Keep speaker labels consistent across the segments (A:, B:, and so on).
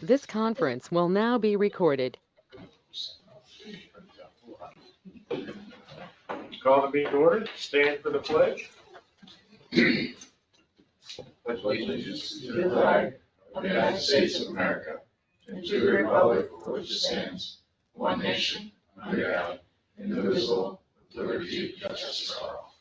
A: This conference will now be recorded.
B: Call the meeting to order. Stand for the pledge.
C: Pledge allegiance to the flag of the United States of America and to the republic for which it stands, one nation, under God, indivisible, with liberty and justice for all.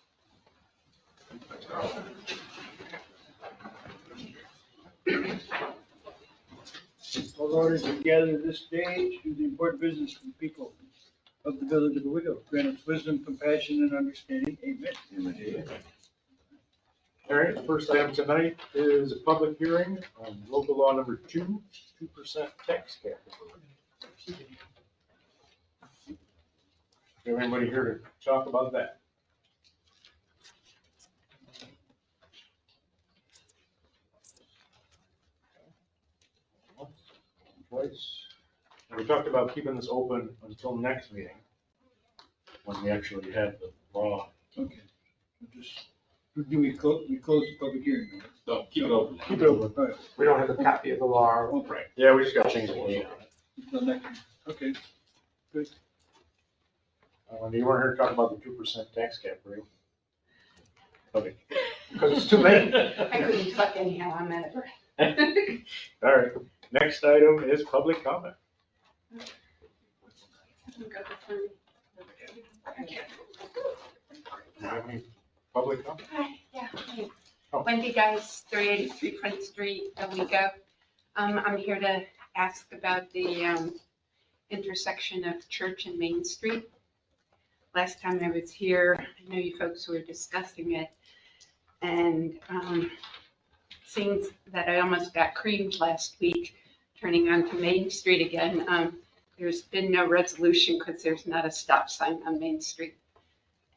D: All orders are gathered this day to do the important business for the people of the village of Owego. Grant us wisdom, compassion, and understanding. Amen.
B: All right, the first item tonight is a public hearing on local law number 2% tax cap. Do you have anybody here to talk about that? Twice. We talked about keeping this open until next meeting, when we actually have the law.
D: Okay. Do we close the public hearing?
C: No, keep it open.
D: Keep it open. All right.
E: We don't have a copy of the law.
C: Right.
B: Yeah, we just got to change the date on it.
D: Until next one. Okay. Good.
B: Wendy, you weren't here to talk about the 2% tax cap, right? Okay.
E: Because it's too late.
F: I couldn't talk anyhow, I'm out of breath.
B: All right, next item is public comment. Do you have any public comment?
F: Hi, yeah, thanks.
B: Oh.
F: Wendy Geis, 383 Prince Street, Owego. I'm here to ask about the intersection of Church and Main Street. Last time I was here, I know you folks were discussing it, and seems that I almost got creamed last week turning onto Main Street again. There's been no resolution because there's not a stop sign on Main Street.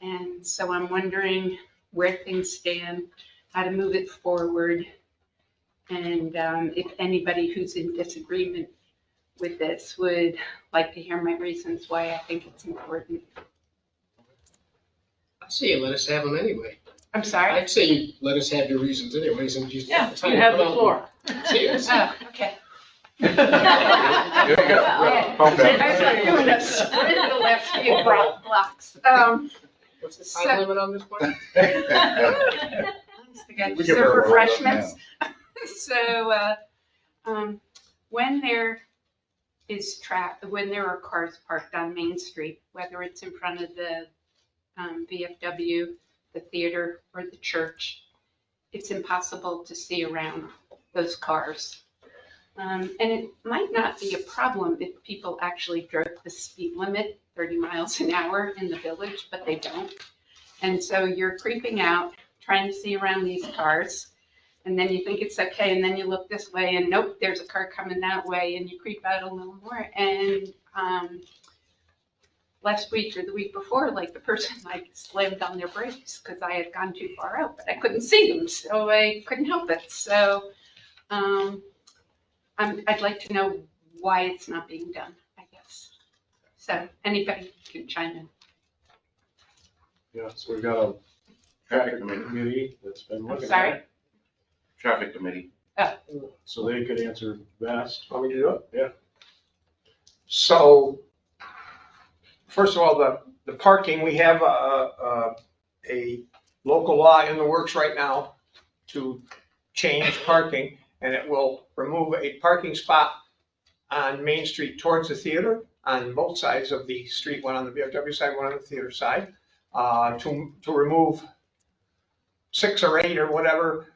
F: And so I'm wondering where things stand, how to move it forward, and if anybody who's in disagreement with this would like to hear my reasons why I think it's important.
G: I'd say you let us have them anyway.
F: I'm sorry?
G: I'd say you let us have your reasons anyway, since you.
E: Yeah, you have the floor.
G: Cheers.
F: Oh, okay.
B: Calm
F: I've
B: down.
F: been doing this for the last few blocks.
G: What's the time limit on this one?
F: We got
B: We can
F: serve
B: roll it up
F: refreshments. So, when there is when there are cars parked on Main Street, whether it's in front of the VFW, the theater, or the church, it's impossible to see around those cars. And it might not be a problem if people actually drove the speed limit, 30 miles an hour in the village, but they don't. And so you're creeping out, trying to see around these cars, and then you think it's okay, and then you look this way, and nope, there's a car coming that way, and you creep out a little more. And last week or the week before, like the person like slammed on their brakes because I had gone too far out, but I couldn't see them, so I couldn't help it. So I'd like to know why it's not being done, I guess. So anybody can chime in.
B: Yeah, so we've got a traffic committee that's been
F: I'm
B: looking at
F: sorry?
B: it,
C: Traffic committee.
B: so they could answer best.
E: Want me to do it?
B: Yeah.
E: So, first of all, the parking, we have a local law in the works right now to change parking, and it will remove a parking spot on Main Street towards the theater on both sides of the street, one on the VFW side, one on the theater side, to remove 6 or 8 or whatever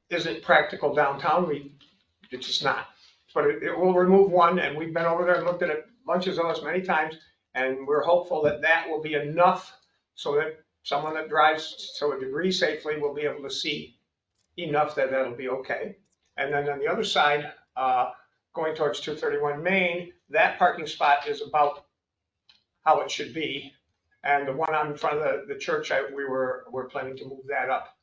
E: isn't practical downtown. It's just not. But it will remove one, and we've been over there and looked at it bunches of us many times, and we're hopeful that that will be enough so that someone that drives to a degree safely will be able to see enough that that'll be okay. And then on the other side, going towards 231 Main, that parking spot is about how it should be. And the one on in front of the church, we're planning to move that up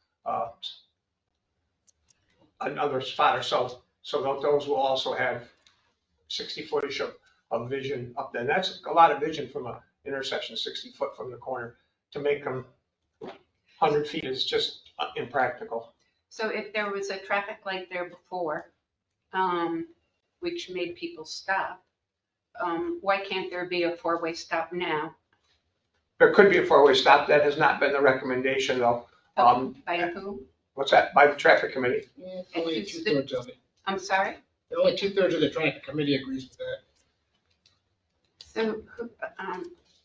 E: another spot or so. So those will also have 60 footage of vision up there. And that's a lot of vision from an intersection, 60 foot from the corner. To make them 100 feet is just impractical.
F: So if there was a traffic light there before, which made people stop. Why can't there be a four-way stop now?
E: There could be a four-way stop. That has not been the recommendation though.
F: By who?
E: What's that? By the traffic committee.
G: Yeah, only 2/3 of it.
F: I'm sorry?
G: Only 2/3 of the traffic committee agrees with that.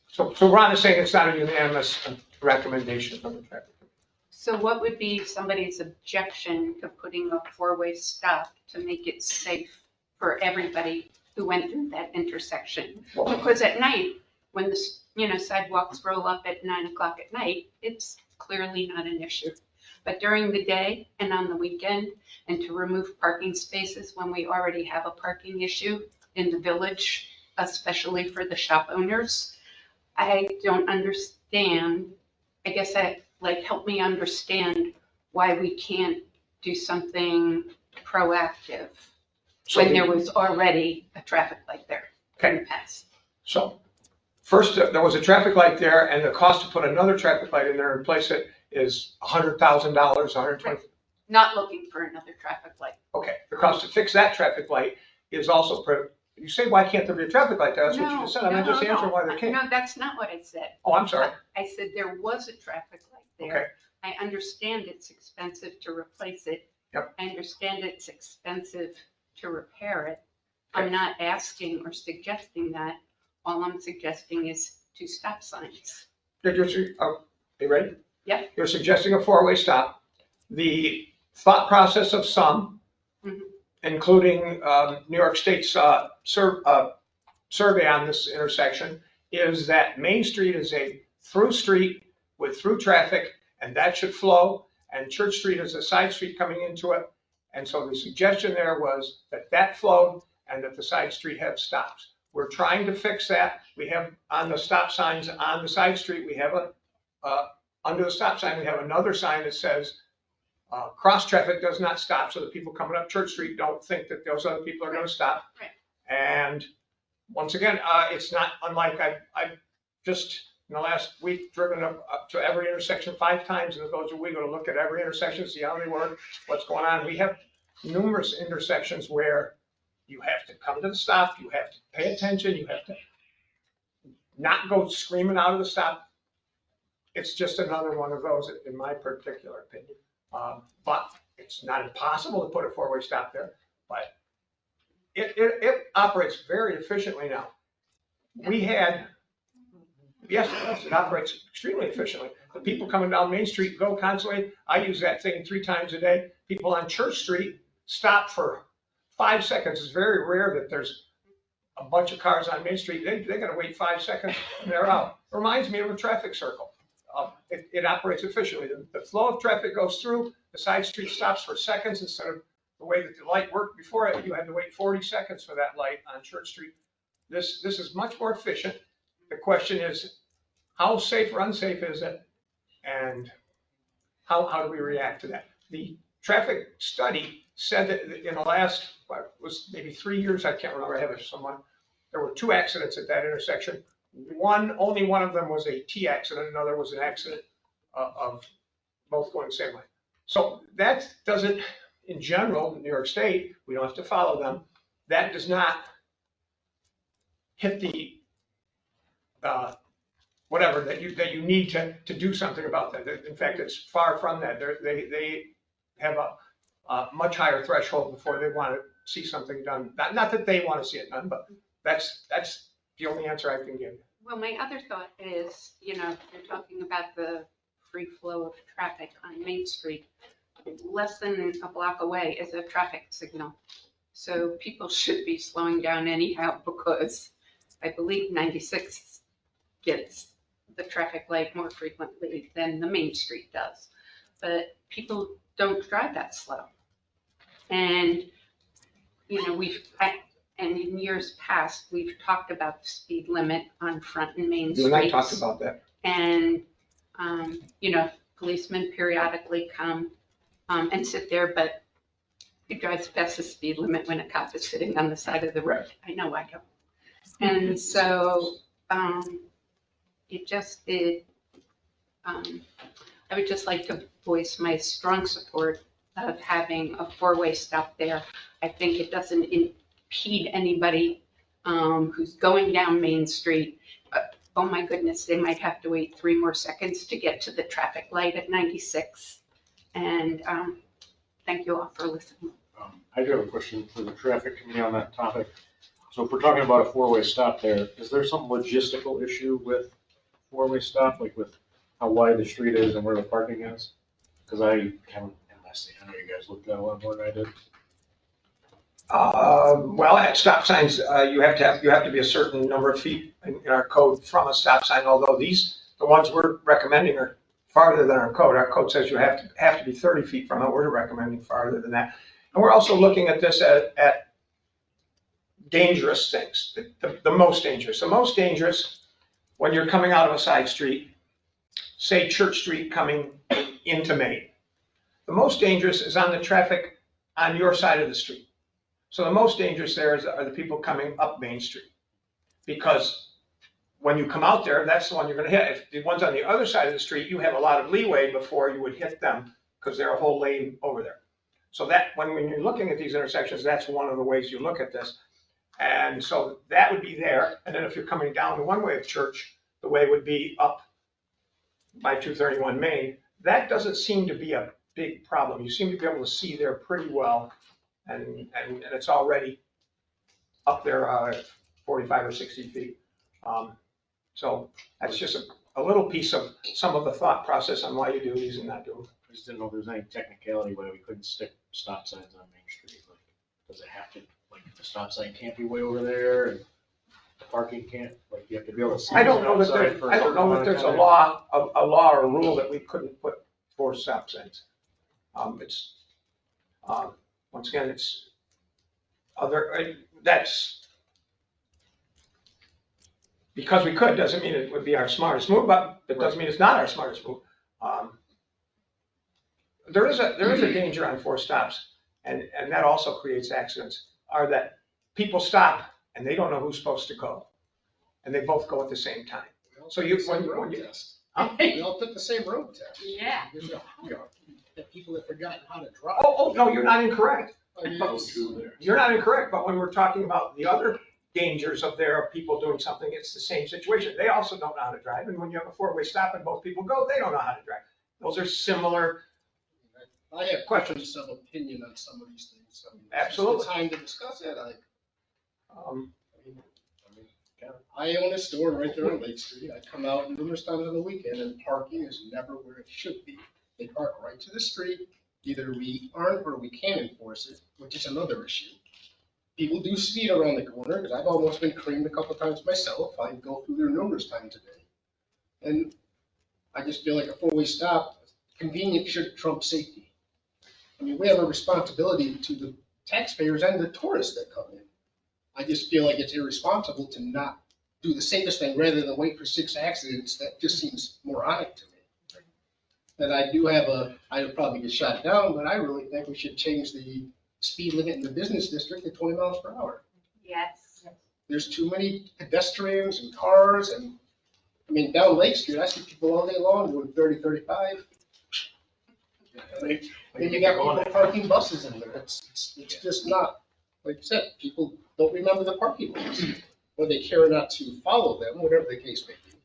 F: So,
E: So Ron is saying it's not a unanimous recommendation from the traffic committee.
F: so what would be somebody's objection to putting a four-way stop to make it safe for everybody who went through that intersection? Because at night, when the sidewalks roll up at 9 o'clock at night, it's clearly not an issue. But during the day and on the weekend, and to remove parking spaces when we already have a parking issue in the village, especially for the shop owners, I don't understand. I guess help me understand why we can't do something proactive
E: So
F: when there was already a traffic light there in the past.
E: So first, there was a traffic light there, and the cost to put another traffic light in there and replace it is $100,000, $120,000.
F: Not looking for another traffic light.
E: Okay, the cost to fix that traffic light is also, you say, why can't there be a traffic light there? That's what you just said. I'm just answering why there can't.
F: No, that's not what I said.
E: Oh, I'm sorry.
F: I said there was a traffic light
E: Okay.
F: there. I understand it's expensive to replace it.
E: Yep.
F: I understand it's expensive to repair it.
E: Okay.
F: I'm not asking or suggesting that. All I'm suggesting is 2 stop signs.
E: Are you ready?
F: Yep.
E: You're suggesting a four-way stop. The thought process of some,
F: Mhm.
E: including New York State's survey on this intersection, is that Main Street is a through street with through traffic, and that should flow, and Church Street is a side street coming into it. And so the suggestion there was that that flowed and that the side street had stops. We're trying to fix that. We have on the stop signs on the side street, we have under the stop sign, we have another sign that says, cross traffic does not stop, so the people coming up Church Street don't think that those other people are gonna stop.
F: Right.
E: And once again, it's not unlike, I've just, in the last week, driven up to every intersection 5 times in the village of Owego to look at every intersection, see how they work, what's going on. We have numerous intersections where you have to come to the stop, you have to pay attention, you have to not go screaming out of the stop. It's just another one of those, in my particular opinion. But it's not impossible to put a four-way stop there, but it operates very efficiently now. We had, yes, it operates extremely efficiently. The people coming down Main Street go constantly. I use that thing 3 times a day. People on Church Street stop for 5 seconds. It's very rare that there's a bunch of cars on Main Street. They gotta wait 5 seconds and they're out. Reminds me of a traffic circle. It operates efficiently. The flow of traffic goes through, the side street stops for seconds instead of the way that the light worked before it. You had to wait 40 seconds for that light on Church Street. This is much more efficient. The question is, how safe or unsafe is it? And how do we react to that? The traffic study said that in the last, what was maybe 3 years, I can't remember, I have it somewhere, there were 2 accidents at that intersection. Only one of them was a T accident, another was an accident of both going the same way. So that doesn't, in general, in New York State, we don't have to follow them. That does not hit the whatever that you need to do something about that. In fact, it's far from that. They have a much higher threshold before they want to see something done. Not that they want to see it done, but that's the only answer I can give you.
F: Well, my other thought is, you're talking about the free flow of traffic on Main Street. Less than a block away is a traffic signal. So people should be slowing down anyhow because I believe 96 gets the traffic light more frequently than the Main Street does. But people don't drive that slow. And, and in years past, we've talked about the speed limit on Front and Main Streets.
E: You and I talked about that.
F: And, policemen periodically come and sit there, but it drives past the speed limit when a cop is sitting on the side of the road. I know I don't. And so I would just like to voice my strong support of having a 4-way stop there. I think it doesn't impede anybody who's going down Main Street. Oh my goodness, they might have to wait 3 more seconds to get to the traffic light at 96. And thank you all for listening.
B: I do have a question for the traffic committee on that topic. So if we're talking about a four-way stop there, is there some logistical issue with four-way stop, like with how wide the street is and where the parking is? Because I haven't, unless I know you guys looked at it a lot more than I did.
E: Well, at stop signs, you have to be a certain number of feet in our code from a stop sign, although the ones we're recommending are farther than our code. Our code says you have to be 30 feet from it. We're recommending farther than that. And we're also looking at this at dangerous things, the most dangerous. The most dangerous when you're coming out of a side street, say Church Street coming into Main. The most dangerous is on the traffic on your side of the street. So the most dangerous there are the people coming up Main Street. Because when you come out there, that's the one you're going to hit. If the ones on the other side of the street, you have a lot of leeway before you would hit them because they're a whole lane over there. So that when you're looking at these intersections, that's one of the ways you look at this. And so that would be there. And then if you're coming down the one way of Church, the way would be up by 231 Main. That doesn't seem to be a big problem. You seem to be able to see there pretty well. And it's already up there 45 or 60 feet. So that's just a little piece of some of the thought process on why you do these and not do them.
B: I just didn't know if there was any technicality why we couldn't stick stop signs on Main Street. Like, does it have to, like, the stop sign can't be way over there and the parking can't, like, you have to be able to see.
E: I don't know that there's a law or a rule that we couldn't put 4 stop signs. Once again, it's that's because we could doesn't mean it would be our smartest move, but it doesn't mean it's not our smartest move. There is a danger on 4 stops, and that also creates accidents. Are that people stop and they don't know who's supposed to go, and they both go at the same time. So you when you huh?
G: We all took the same road test.
F: Yeah.
G: You know, the people that forgotten how to drive.
E: Oh no, you're not incorrect.
G: I mean,
E: You're not incorrect, but when we're talking about the other dangers of there are people doing something, it's the same situation. They also don't know how to drive, and when you have a 4-way stop and both people go, they don't know how to drive. Those are similar.
G: I have questions, some opinion on some of these things. I mean,
E: Absolutely.
G: It's the time to discuss it.
E: Um,
G: I own a store right there on Lake Street. I come out numerous times on the weekend and parking is never where it should be. They park right to the street. Either we aren't or we can't enforce it, which is another issue. People do speed around the corner because I've almost been creamed a couple times myself. I go through there numerous times a day. And I just feel like a 4-way stop, convenience should trump safety. I mean, we have a responsibility to the taxpayers and the tourists that come in. I just feel like it's irresponsible to not do the safest thing rather than wait for 6 accidents. That just seems moronic to me. And I'd probably get shot down, but I really think we should change the speed limit in the business district to 20 miles per hour.
F: Yes.
G: There's too many pedestrians and cars and, I mean, down Lake Street, I see people all day long doing 30, 35. Then you got people parking buses in there. It's just not, like I said, people don't remember the parking laws, or they care not to follow them, whatever the case may be.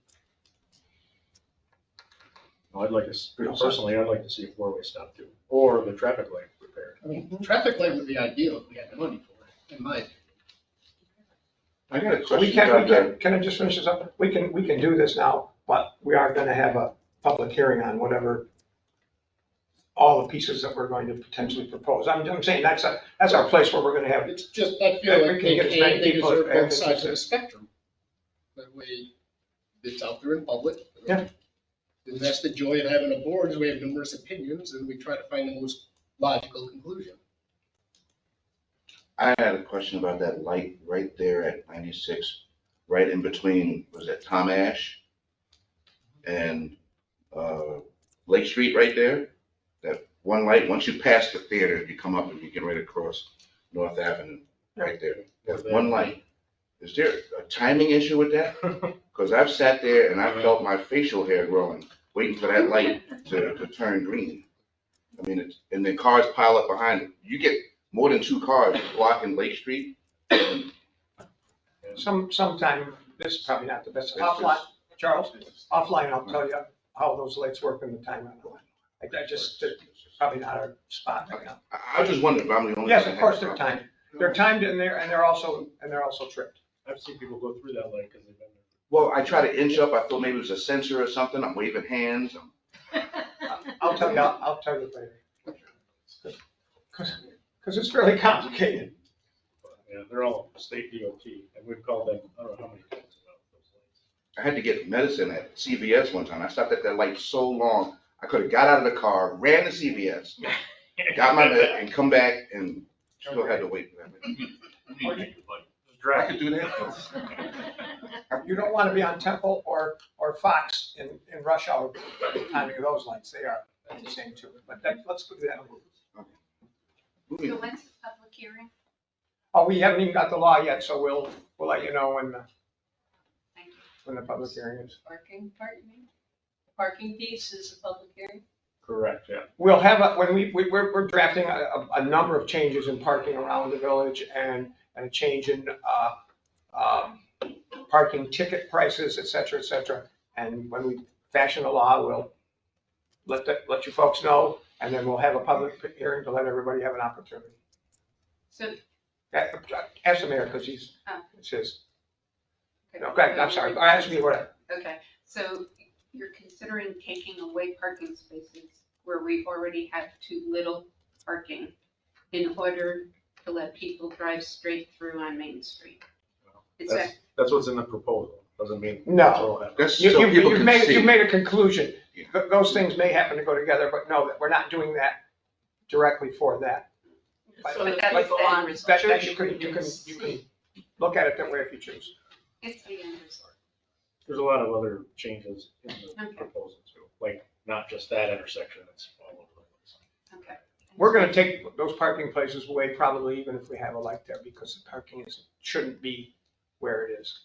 B: I'd like to, personally, I'd like to see a 4-way stop too, or the traffic light repaired.
G: I mean, traffic light would be ideal if we had the money for it, in my opinion.
C: I got a
E: we
C: question
E: can
C: about that.
E: can I just finish this up? We can do this now, but we are going to have a public hearing on whatever all the pieces that we're going to potentially propose. I'm saying that's our place where we're going to have.
G: It's just, I
E: Yeah,
G: feel
E: we
G: like
E: can get as many
G: they
E: people
G: deserve
E: as
G: both sides of the
E: interested.
G: spectrum. That way, it's out there in public.
E: Yeah.
G: And that's the joy of having a board, is we have numerous opinions, and we try to find the most logical conclusion.
C: I had a question about that light right there at 96, right in between, was that Tom Ash and Lake Street right there? That one light, once you pass the theater, you come up and you get right across North Avenue, right there. That one light. Is there a timing issue with that? Because I've sat there and I felt my facial hair growing, waiting for that light to turn green. I mean, and then cars pile up behind it. You get more than 2 cars blocking Lake Street
E: Sometime, this is probably not the best, offline, Charles, offline, I'll tell you how those lights work and the time on them. Like that just, probably not our spot right now.
C: I just wondered if I'm the only.
E: Yes,
C: one
E: of
C: that
E: course
C: has a
E: they're
C: problem.
E: timed. They're timed and they're also tripped.
B: I've seen people go through that light because they've been there.
C: Well, I try to inch up, I thought maybe it was a sensor or something, I'm waving hands.
E: I'll tell you later. Because it's fairly complicated.
B: Yeah, they're all state DOT, and we've called them, I don't know how many times about those lights.
C: I had to get medicine at CVS one time, I stopped at that light so long, I could have got out of the car, ran to CVS, got my med, and come back and still had to wait for that. I could do that.
E: You don't want to be on Temple or Fox in rush hour timing of those lights. They are the same too. But let's do that.
F: So
C: Moving on.
F: when's the public hearing?
E: Oh, we haven't even got the law yet, so we'll let you know
F: Thank you.
E: when the public hearing is.
H: Parking part, you mean? The parking piece is a public hearing?
B: Correct, yeah.
E: We'll have, when we're drafting a number of changes in parking around the village and a change in parking ticket prices, et cetera, et cetera. And when we fashion a law, we'll let you folks know, and then we'll have a public hearing to let everybody have an opportunity.
F: So,
E: Ask the mayor, because it's his.
F: okay.
E: Okay, I'm sorry, ask me what.
F: Okay, so you're considering taking away parking spaces where we already have too little parking in order to let people drive straight through on Main Street? Is that,
B: That's what's in the proposal, doesn't mean.
E: No.
B: that's what will happen.
C: That's so people can see.
E: You've made a conclusion.
C: Yeah.
E: Those things may happen to go together, but no, we're not doing that directly for that.
H: So
F: But
H: if
F: that's
H: people
F: the
H: on
F: end result.
E: That you
H: Church
E: can look at it that way if you choose.
F: It's the end result.
B: There's a lot of other changes in the
F: Okay.
B: proposal too, like not just that intersection, it's all over the place.
F: Okay.
E: We're gonna take those parking places away probably even if we have a light there because the parking shouldn't be where it is.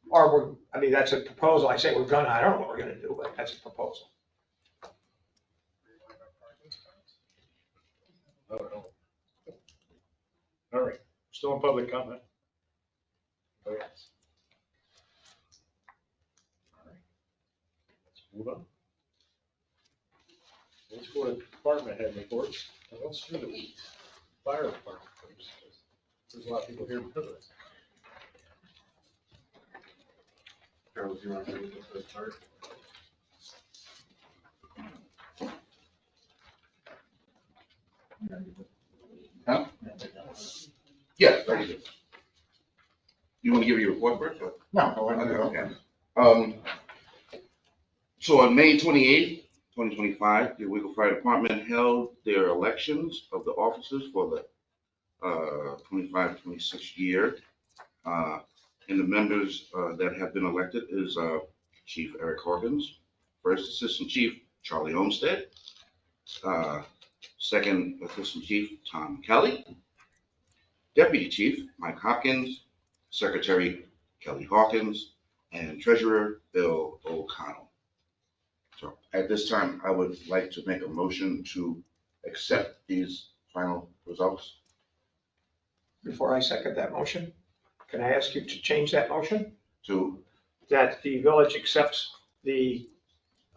E: Or that's a proposal. I say I don't know what we're gonna do, but that's a proposal.
B: I don't know. All right, still in public comment. Oh, yes. All right. Let's move on. Let's go to department head reports, and let's do the fire department first. There's a lot of people here because of this. Charles, you want to read the first part?
C: Huh? Yes, very good. You want to give your report first? Or?
G: No, go ahead.
C: Okay. So on May 28th, 2025, the Owego Fire Department held their elections of the officers for the 25-26 year. And the members that have been elected is Chief Eric Hawkins, First Assistant Chief Charlie Olmsted, Second Assistant Chief Tom Kelly, Deputy Chief Mike Hopkins, Secretary Kelly Hawkins, and Treasurer Bill O'Connell. So at this time, I would like to make a motion to accept these final results.
E: Before I second that motion, can I ask you to change that motion?
C: To,
E: That the village accepts the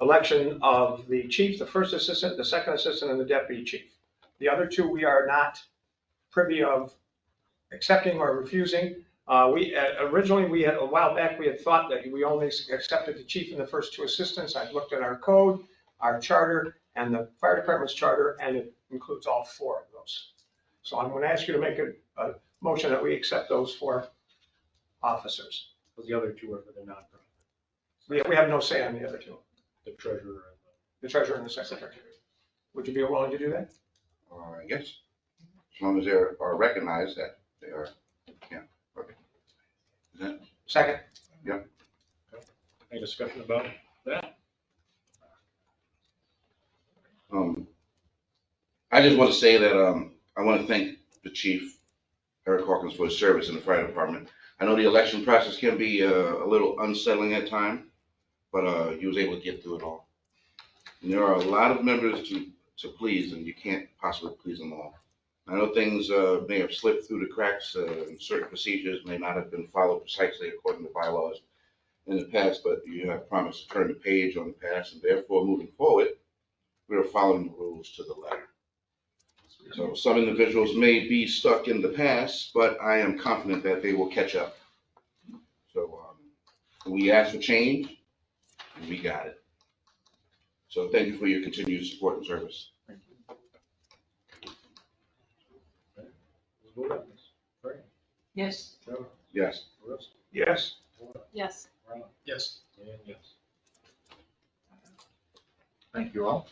E: election of the chief, the first assistant, the second assistant, and the deputy chief. The other two, we are not privy of accepting or refusing. Originally, a while back, we had thought that we only accepted the chief and the first two assistants. I've looked at our code, our charter, and the fire department's charter, and it includes all four of those. So I'm going to ask you to make a motion that we accept those four officers.
B: Because the other two are for the nonprofit,
E: We have no say on the other two,
B: the treasurer and
E: the treasurer and the secretary. Would you be willing to do that?
C: yes, as long as they are recognized that they are, yeah, okay. Is that,
E: Second.
B: any discussion about that?
C: I just want to say that I want to thank the chief, Eric Hawkins, for his service in the fire department. I know the election process can be a little unsettling at times, but he was able to get through it all. And there are a lot of members to please, and you can't possibly please them all.
I: I know things may have slipped through the cracks, and certain procedures may not have been followed precisely according to bylaws in the past, but you have promised to turn the page on the past, and therefore, moving forward, we are following the rules to the letter. So some individuals may be stuck in the past, but I am confident that they will catch up. So we asked for change, and we got it. So thank you for your continued support and service.
B: We'll vote on this. Frank,
H: Yes.
B: Joe,
I: Yes.
B: Bruce,
E: Yes.
B: Laura,
H: Yes.
B: Ron,
G: Yes.
B: and yes.
C: Thank you all.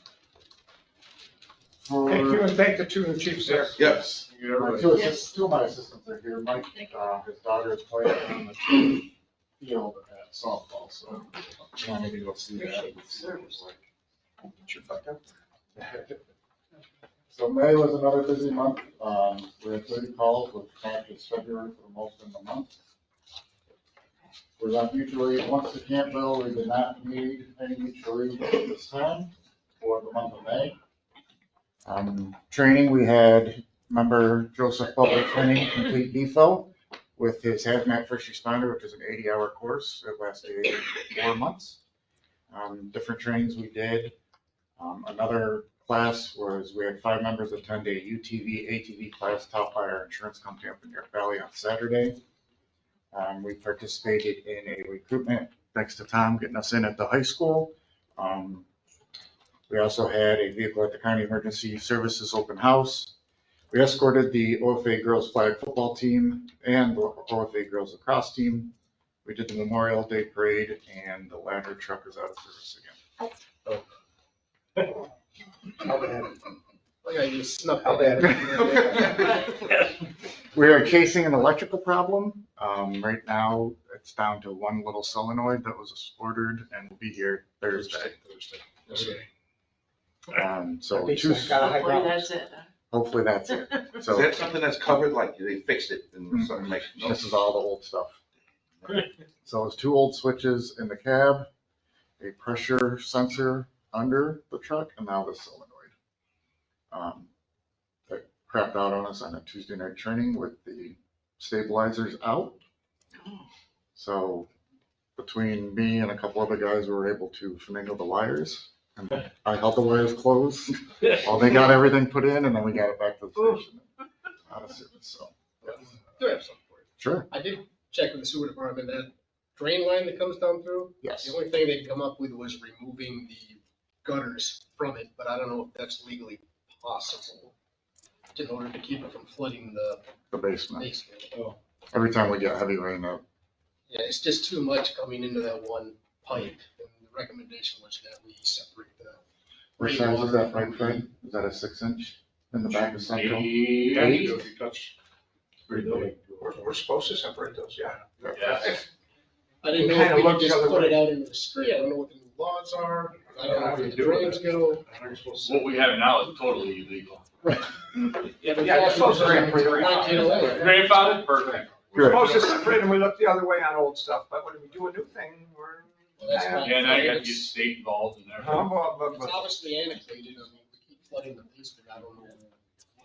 E: Thank you, and thank the two new chiefs there.
I: Yes.
B: Thank you, everybody.
C: Two of my assistants are here. Mike, his daughter is playing on the field at softball, so I wanted to go see that. So May was another busy month. We had 30 calls, which matches February for the most in the month. We're on mutual aid once to Campbell. We did not need any mutual aid this time for the month of May. Training, we had member Joseph Butler training complete DFO with his hazmat first responder, which is an 80-hour course that lasted 4 months. Different trainings we did. Another class was we had 5 members attend a UTV, ATV class taught by our insurance company up in York Valley on Saturday. We participated in a recruitment, thanks to Tom getting us in at the high school. We also had a vehicle at the County Emergency Services open house. We escorted the OFA girls flag football team and the OFA girls lacrosse team. We did the Memorial Day parade, and the ladder truck is out of service again.
E: How bad?
G: Oh, yeah, you snuck
E: How
G: that
E: bad?
G: in.
C: We are casing an electrical problem. Right now, it's down to one little solenoid that was ordered and will be here Thursday. So
H: Hopefully that's it.
C: hopefully that's it.
I: Is
C: So
I: that something that's covered, like they fixed it and something like?
C: this is all the old stuff. So it's 2 old switches in the cab, a pressure sensor under the truck, and now the solenoid. That crapped out on us on a Tuesday night training with the stabilizers out. So between me and a couple other guys, we were able to finagle the wires. And I held the wires closed while they got everything put in, and then we got it back to the station. Out of service, so.
G: Do have something for you.
C: Sure,
G: I did check with the sewer department, that drain line that comes down through,
C: yes.
G: the only thing they come up with was removing the gutters from it, but I don't know if that's legally possible in order to keep it from flooding the
C: The basement.
G: basement.
C: Every time we get heavy rain,
G: Yeah, it's just too much coming into that one pipe, and the recommendation was that we separate the.
C: what size is that pipe frame? Is that a 6-inch in the back of Central?
B: Yeah, if you touch.
E: Pretty big. We're supposed to separate those, yeah.
G: I didn't know
E: Kinda
G: if we could
E: looks the
G: just
E: other
G: put it
E: way.
G: out into the street, I don't know what the new laws are, I don't know where the drains go.
J: What we have now is totally illegal.
G: Right.
E: Yeah, you're supposed to separate them.
J: Grandfather, perfect.
E: We're supposed to separate them, we look the other way on old stuff, but when we do a new thing, we're.
G: Well, that's fine.
J: Yeah, now you got to get state involved in everything.
G: It's obviously annotated, I mean, we keep flooding the basement, I don't know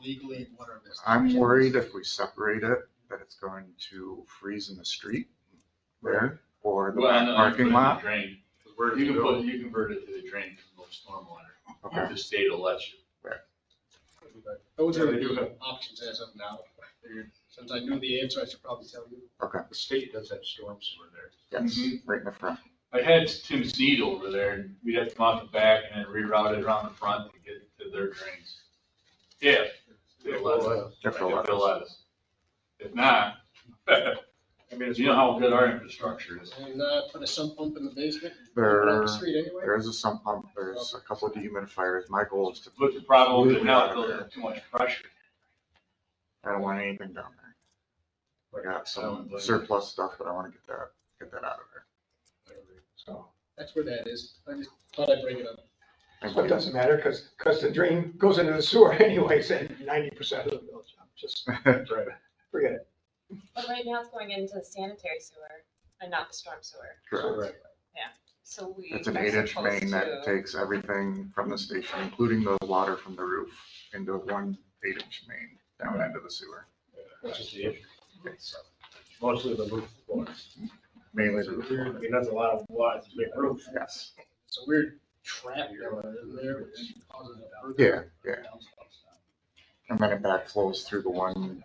G: legally what our business.
C: I'm worried if we separate it, that it's going to freeze in the street there, or the
J: Well, no,
C: parking
J: you put it in the
C: lot.
J: drain.
B: Where
J: You
B: does it
J: can
B: go?
J: put, you convert it to the drain for most stormwater.
C: Okay.
J: If the state will let you.
G: Those
B: Yeah,
G: are
B: they do
G: the
B: have-
G: options as of now. I figured, since I knew the answer, I should probably tell you.
B: The state does have storm sewer there.
C: Yes, right in the front.
J: I had Tim Sneed over there, and we'd have to come out the back and then reroute it around the front to get to their drains. Yeah. They'll let us.
C: If they'll let
J: If they'll
C: us.
J: let us. If not,
B: I mean, it's.
J: you know how good our infrastructure is.
G: And put a sump pump in the basement, put it
C: There,
G: on the street anyway.
C: there is a sump pump, there's a couple of dehumidifiers. My goal is to,
J: But the problem is now it's building up too much pressure.
C: I don't want anything down there. I got some surplus stuff, but I want to get that out of there.
E: So,
G: That's where that is. I just thought I'd bring it up.
C: Thank
E: so it
C: you.
E: doesn't matter, because the drain goes into the sewer anyways, and 90% of the village, just forget it.
K: But right now it's going into the sanitary sewer and not the storm sewer.
C: Correct.
K: So we.
C: It's an
K: are
C: 8-inch
K: supposed
C: main that
K: to-
C: takes everything from the station, including the water from the roof, into one 8-inch main. down into the sewer.
B: Which is the issue. Mostly the roof floor.
C: Mainly the
B: I mean, that's a lot of water, it's a big roof.
C: Yes.
G: It's a weird trap down in there, which causes it.
C: Yeah. And then it backflows through the one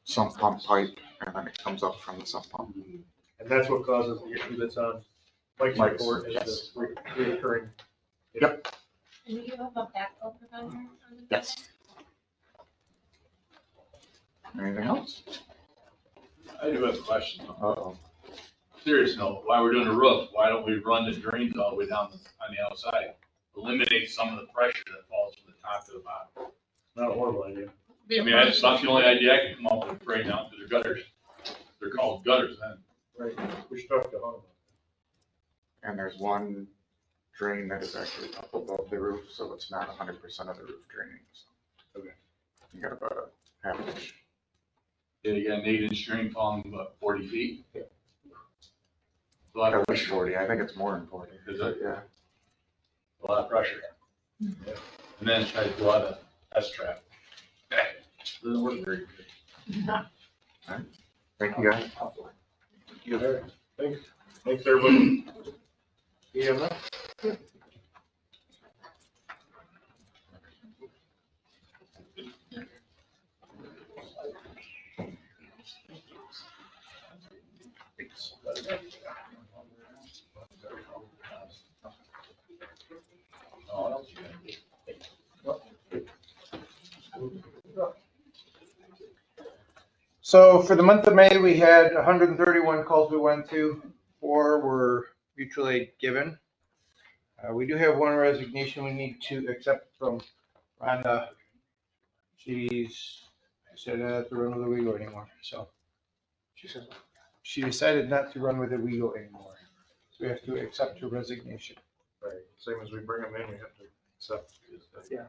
C: sump pump pipe, and then it comes up from the sump pump.
B: And that's what causes the issue that's on Mike's
C: Mike's,
B: report, is
C: yes.
B: the reoccurring.
C: Yep.
K: And you have a backflow preventer on the.
C: Yes. Anything else?
J: I do have a question.
C: Uh-oh.
J: Serious note, while we're doing the roof, why don't we run the drains all the way down on the outside? Eliminate some of the pressure that falls from the top to the bottom.
B: Not a horrible idea.
J: I mean, that's the only idea I can come up with right now, because they're gutters. They're called gutters then.
B: Right, we should talk to Hon.
C: And there's one drain that is actually up above the roof, so it's not 100% of the roof draining. So.
B: Okay.
C: You got about a half inch.
J: Yeah, you got an 8-inch drain falling about 40 feet.
B: Yeah.
J: A lot of
C: At least
J: pressure.
C: 40. I think it's more than 40.
J: Is it?
C: Yeah.
J: A lot of pressure. Yeah. And then try to go out of S trap. Doesn't work very good.
C: Thank you, guys.
B: All right, thanks everybody. Yeah,
E: So for the month of May, we had 131 calls we went to. 4 were mutually given. We do have one resignation we need to accept from Rhonda. She said not to run with Owego anymore, so. She decided not to run with Owego anymore. So we have to accept her resignation.
B: right, same as we bring them in, we have to accept.
E: Yeah.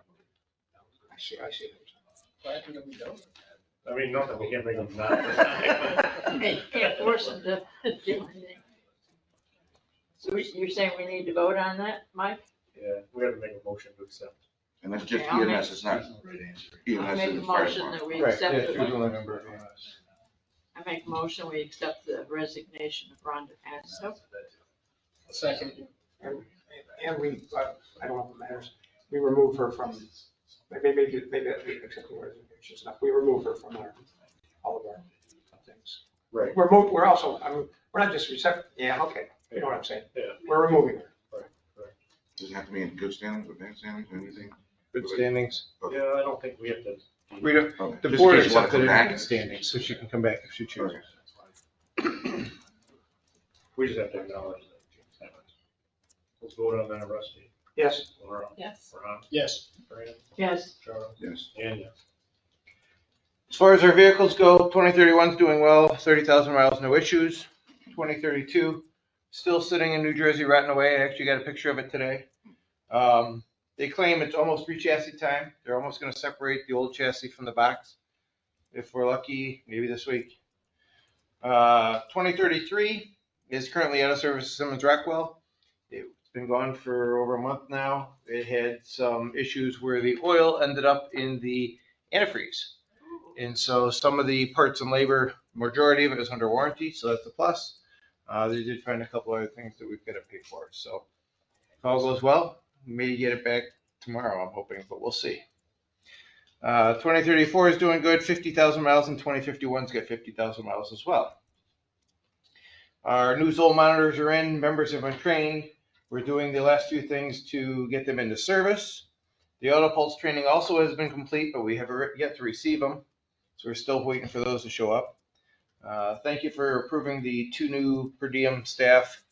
G: I see. Glad that we don't.
B: I mean, not that we can't make them not resign.
L: You can't force them to do anything. So you're saying we need to vote on that, Mike?
B: Yeah, we have to make a motion to accept.
I: And that's just
L: Okay, I'll
I: EMS, it's not
L: I'll
I: EMS
L: make
I: in
L: a
I: the fire
L: motion
I: department.
L: that we
E: Right,
L: accept
E: yeah, she's
L: it.
E: only a member of EMS.
L: I make a motion, we accept the resignation of Rhonda Hasso.
G: Second.
E: And we, I don't know if it matters, we remove her from, maybe accepting resignations, we remove her from all of our things.
B: Right.
E: We're also, we're not just yeah, okay, you know what I'm saying?
B: Yeah.
E: We're removing her.
I: Does it have to be in good standings or bad standings or anything?
E: Good standings.
B: Yeah, I don't think we have to.
E: We don't,
I: Okay.
E: the
I: Just
E: board
I: in case you wanna
E: accepted
I: come
E: her in
I: back.
E: good standings, so she can come back if she chooses.
B: We just have to acknowledge that. Let's vote on that, Rusty.
E: Yes.
B: Laura,
L: Yes.
B: Ron,
G: Yes.
B: Fran,
L: Yes.
B: Charlie,
I: Yes.
B: and yes.
E: As far as our vehicles go, 2031 is doing well, 30,000 miles, no issues. 2032, still sitting in New Jersey, rotting away. I actually got a picture of it today. They claim it's almost re-chassis time. They're almost going to separate the old chassis from the box. If we're lucky, maybe this week. 2033 is currently out of service at Simmons Rockwell. It's been gone for over a month now. It had some issues where the oil ended up in the antifreeze. And so some of the parts and labor, majority of it is under warranty, so that's a plus. They did find a couple other things that we've got to pay for. So if all goes well, we may get it back tomorrow, I'm hoping, but we'll see. 2034 is doing good, 50,000 miles, and 2051's got 50,000 miles as well. Our new Zoll monitors are in, members have been trained. We're doing the last few things to get them into service. The auto pulse training also has been complete, but we have yet to receive them. So we're still waiting for those to show up. Thank you for approving the 2 new per diem staff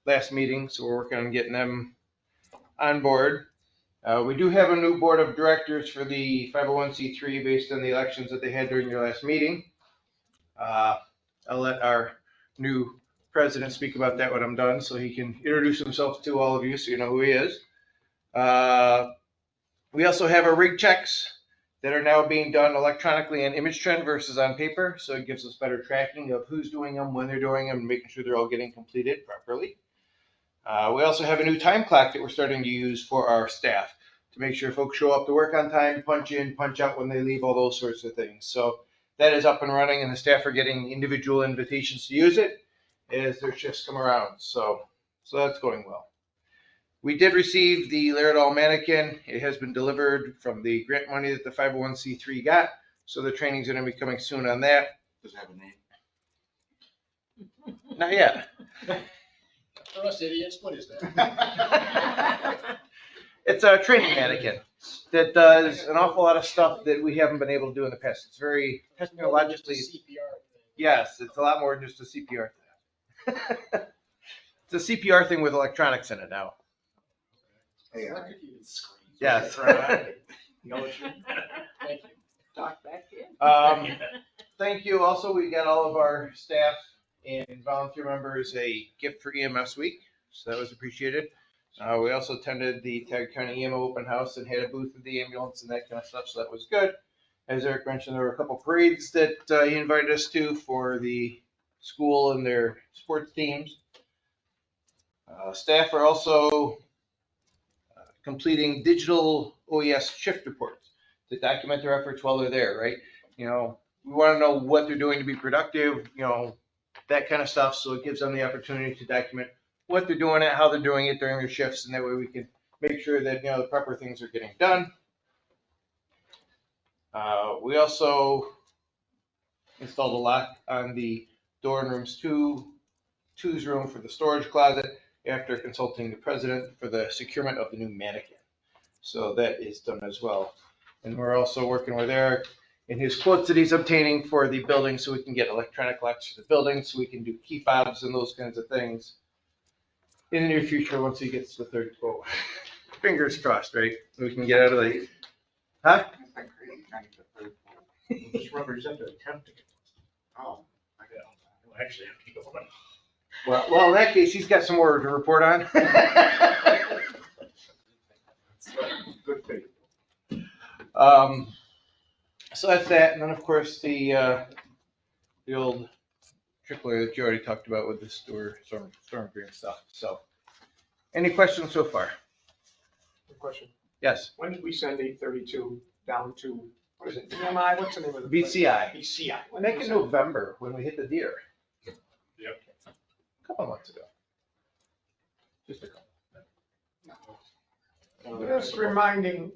E: last meeting. So we're working on getting them on board. We do have a new board of directors for the 501c3 based on the elections that they had during your last meeting. I'll let our new president speak about that when I'm done, so he can introduce himself to all of you so you know who he is. We also have our rig checks that are now being done electronically in Image Trend versus on paper, so it gives us better tracking of who's doing them, when they're doing them, and making sure they're all getting completed properly. We also have a new time clock that we're starting to use for our staff
M: to make sure folks show up to work on time, punch in, punch out when they leave, all those sorts of things. So that is up and running, and the staff are getting individual invitations to use it as their shifts come around. So that's going well. We did receive the Laerdal mannequin. It has been delivered from the grant money that the 501c3 got. So the training's going to be coming soon on that.
I: Does it have a name?
M: Not yet.
G: For us idiots, what is that?
M: It's a training mannequin that does an awful lot of stuff that we haven't been able to do in the past. It's very technologically.
G: CPR thing.
M: Yes, it's a lot more than just a CPR thing. It's a CPR thing with electronics in it now.
G: Electrocuted screens.
M: Yes.
G: Thank you.
L: Talk back in.
M: Thank you. Also, we got all of our staff and volunteer members a gift for EMS week, so that was appreciated. We also attended the Tioga County EMO open house and had a booth with the ambulance and that kind of stuff, so that was good. As Eric mentioned, there were a couple parades that he invited us to for the school and their sports teams. Staff are also completing digital OES shift reports to document their efforts while they're there, right? You know, we want to know what they're doing to be productive, you know, that kind of stuff. So it gives them the opportunity to document what they're doing, how they're doing it during their shifts, and that way we can make sure that, you know, the proper things are getting done. We also installed a lock on the door in rooms 2's room for the storage closet after consulting the president for the securement of the new mannequin. So that is done as well. And we're also working with Eric in his quotes that he's obtaining for the building so we can get electronic locks for the building, so we can do key fobs and those kinds of things in the near future once he gets the third quote. Fingers crossed, right? We can get out of the, huh?
B: Just represent the attempt to get.
I: Oh,
B: We'll actually have to go on.
M: Well, in that case, he's got some more to report on.
B: Good faith.
M: So that's that, and then of course the old trickler that you already talked about with the storm green stuff. So, any questions so far?
E: Good question.
M: Yes.
E: When did we send 832 down to, what is it, BMI? What's the name of the?
M: BCI.
E: BCI. When
M: Back
E: did we
M: in
E: send it?
M: November when we hit the deer.
B: Yep.
M: A couple months ago. Just a couple.
E: Just reminding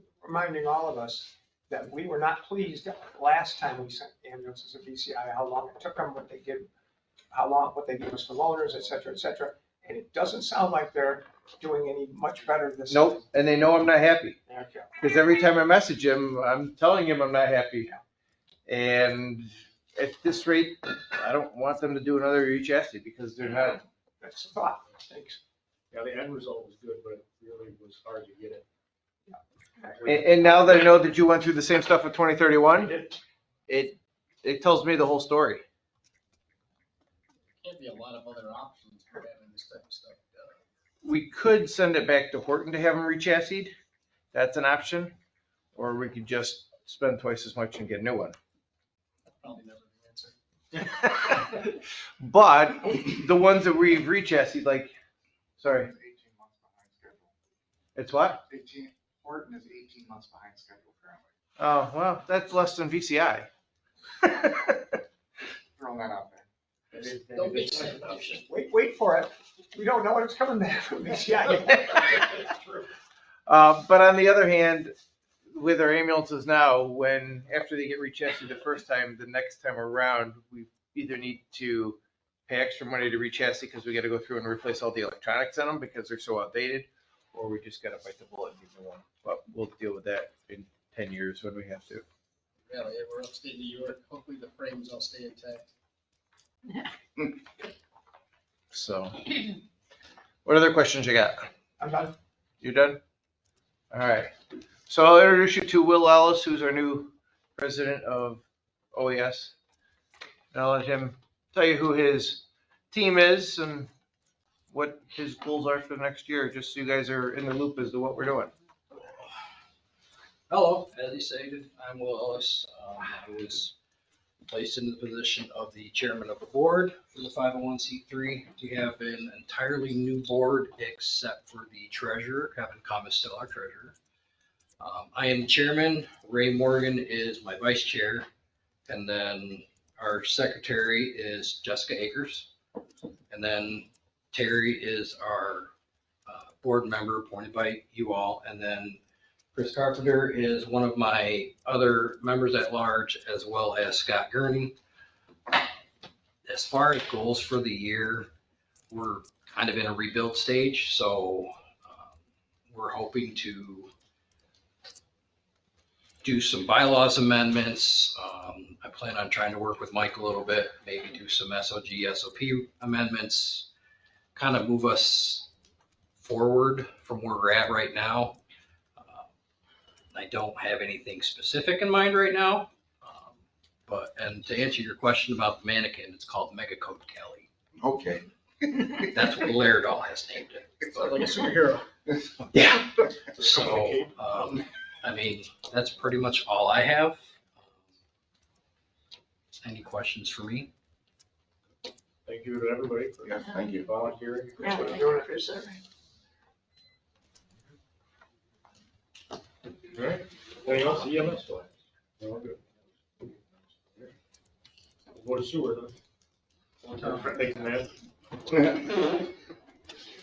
E: all of us that we were not pleased last time we sent ambulances to BCI, how long it took them, what they gave us for loaners, et cetera, and it doesn't sound like they're doing any much better this time.
M: Nope, and they know I'm not happy.
E: Okay.
M: Because every time I message him, I'm telling him I'm not happy. And at this rate, I don't want them to do another chassis because they're not.
E: That's the thought. Thanks.
B: Yeah, the end result was good, but it really was hard to get it.
M: And now that I know that you went through the same stuff with 2031,
E: It-
M: it tells me the whole story.
G: Can't be a lot of other options for having this type of stuff done.
M: We could send it back to Horton to have them rechassied. That's an option. Or we could just spend twice as much and get a new one.
G: Probably never the answer.
M: But the ones that we've rechassied, like, sorry,
I: 18 months behind schedule.
M: it's what?
I: Horton is 18 months behind schedule currently.
M: Oh, well, that's less than VCI.
I: Throwing that out there.
G: Don't be sad about it.
E: Wait for it. We don't know when it's coming back from BCI.
M: But on the other hand, with our ambulances now, when after they get rechassied the first time, the next time around, we either need to pay extra money to rechassy because we got to go through and replace all the electronics in them because they're so outdated, or we just got to bite the bullet and get a new one. But we'll deal with that in 10 years when we have to.
G: Yeah, we're upstate New York. Hopefully the frames all stay intact.
M: So, what other questions you got?
E: I'm done.
M: You done? All right. So I'll introduce you to Will Ellis, who's our new president of OES. And I'll let him tell you who his team is and what his goals are for the next year, just so you guys are in the loop as to what we're doing.
N: Hello, as he stated, I'm Will Ellis. I was placed in the position of the chairman of the board for the 501c3. We have an entirely new board except for the treasurer. Kevin Cum is still our treasurer. I am the chairman, Ray Morgan is my vice chair, and then our secretary is Jessica Akers. And then Terry is our board member appointed by you all. And then Chris Carpenter is one of my other members at large, as well as Scott Gurney. As far as goals for the year, we're kind of in a rebuild stage, so we're hoping to do some bylaws amendments. I plan on trying to work with Mike a little bit, maybe do some SOG, SOP amendments, kind of move us forward from where we're at right now. I don't have anything specific in mind right now, and to answer your question about the mannequin, it's called Mega Coat Kelly.
I: Okay.
N: That's what Laerdal has named it.
G: Sounds like a superhero.
N: Yeah. So, I mean, that's pretty much all I have. Any questions for me?
B: Thank you to everybody for
I: Yes, thank you.
B: volunteering.
L: Yeah, thank you for serving.
B: All right. Anything else, EMS wise? No, we're good. We'll go to sewer then. Thank you, man.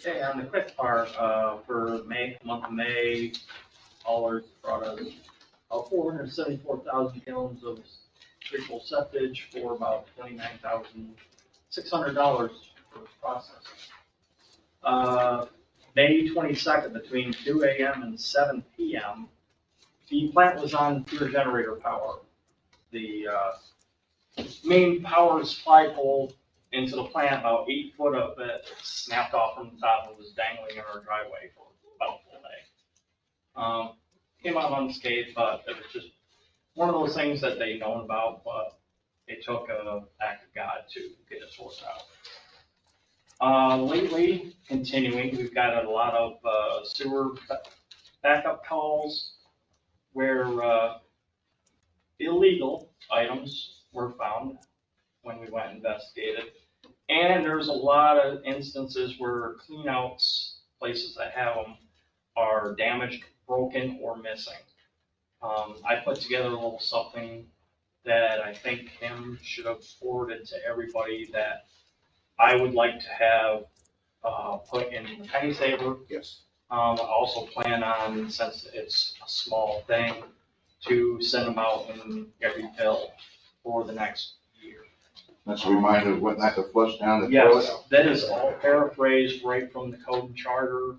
O: Okay, on the quick part, for May, month of May, haulers brought us 474,000 gallons of treatable septage for about $29,600 for this process. May 22nd, between 2 a.m. and 7 p.m., the plant was on pure generator power. The main power supply pole into the plant, about 8 foot of it snapped off from the top and was dangling in our driveway for about a full day. Came out unscathed, but it was just one of those things that they known about, but it took an act of God to get it sorted out. Lately, continuing, we've got a lot of sewer backup calls where illegal items were found when we went and investigated. And there's a lot of instances where cleanouts, places that have them, are damaged, broken, or missing. I put together a little something that I think Kim should have forwarded to everybody that I would like to have put in Penny Saver.
I: Yes.
O: I also plan on, since it's a small thing, to send them out in every bill for the next year.
I: That's a reminder of what not to flush down the
O: Yes,
I: toilet.
O: that is all paraphrased right from the code and charter,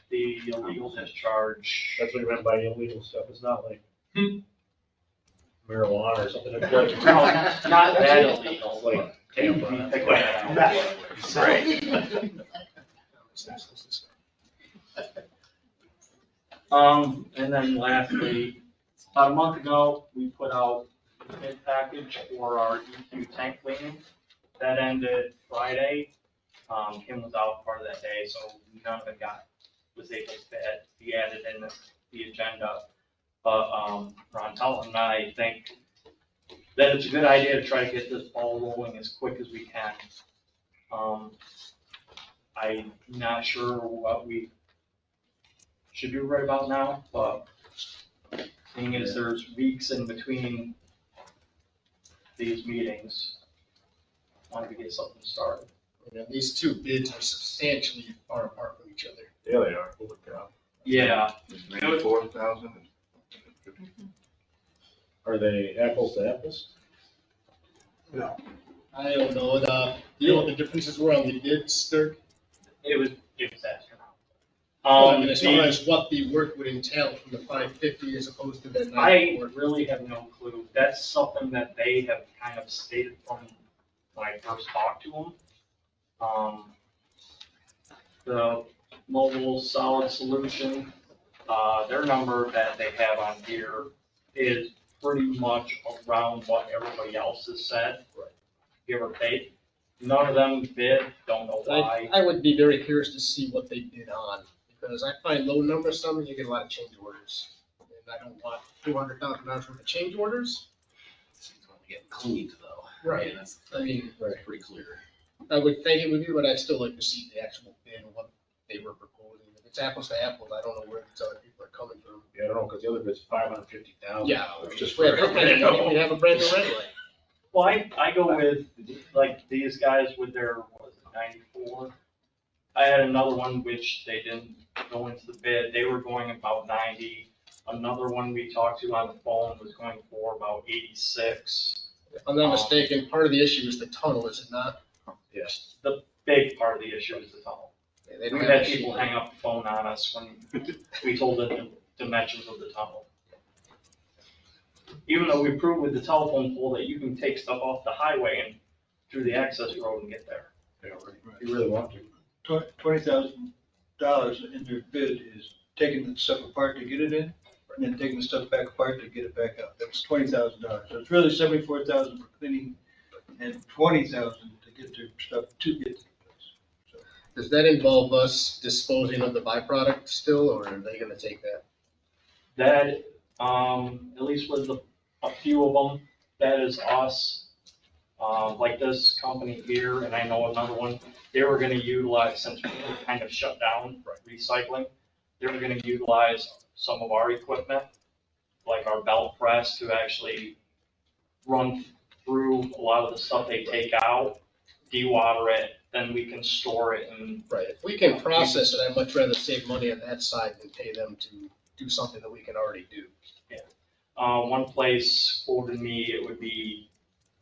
O: the illegal discharge.
B: That's what you meant by illegal stuff. It's not like marijuana or something like that.
O: No, not that illegal.
B: Like tampons.
O: Pick that out.
B: Right.
O: And then lastly, about a month ago, we put out a bid package for our EQ tank cleaning. That ended Friday. Kim was out part of that day, so none of it was able to be added in the agenda. But Ron Tulton and I think that it's a good idea to try to get this ball rolling as quick as we can. I'm not sure what we should do right about now, but seeing as there's weeks in between these meetings, wanted to get something started.
G: Yeah, these two bids are substantially far apart from each other.
B: Yeah, they are. Holy cow.
O: Yeah.
I: $94,000.
B: Are they apples to apples?
G: No. I don't know, you know what the differences were on the bids, Dirk?
O: It was astronomical.
G: And as far as what the work would entail from the 550 as opposed to the
O: I
G: 94.
O: really have no clue. That's something that they have kind of stated from when I first talked to them. The mobile solid solution, their number that they have on here is pretty much around what everybody else has said, give or take. None of them bid, don't know why.
G: I would be very curious to see what they bid on, because I find low number sums, you get a lot of change orders. And I don't want $200,000 worth of change orders.
N: It's only getting cleaned though.
G: Right.
N: I mean, that's pretty clear.
G: I would think it would be, but I'd still like to see the actual bid of what they were proposing. If it's apples to apples, I don't know where these other people are coming from.
B: Yeah, I don't know, because the other bit's 550,000.
G: Yeah,
B: Just
G: we
B: for.
G: have we'd have a brand new red light.
O: Well, I go with, like, these guys with their, what was it, 94? I had another one which they didn't go into the bid, they were going about 90. Another one we talked to on the phone was going for about 86.
G: If I'm not mistaken, part of the issue is the tunnel, is it not?
B: Yes.
O: The big part of the issue is the tunnel.
G: Yeah, they
O: We've
G: don't have
O: had
G: a
O: people
G: sheet.
O: hang up the phone on us when we told them the dimensions of the tunnel. Even though we proved with the telephone pole that you can take stuff off the highway and through the access road and get there.
B: Yeah, you really want to.
D: $20,000 in their bid is taking the stuff apart to get it in, and then taking the stuff back apart to get it back out. That's $20,000. So it's really $74,000 for cleaning and $20,000 to get their stuff to get to the place.
G: Does that involve us disposing of the byproduct still, or are they gonna take that?
O: That, at least with a few of them, that is us. Like this company here, and I know another one, they were gonna utilize, since we were kind of shut down recycling, they were gonna utilize some of our equipment, like our belt press, to actually run through a lot of the stuff they take out, dewater it, then we can store it and.
G: Right, if we can process it, I'd much rather save money on that side than pay them to do something that we can already do.
O: One place quoted me, it would be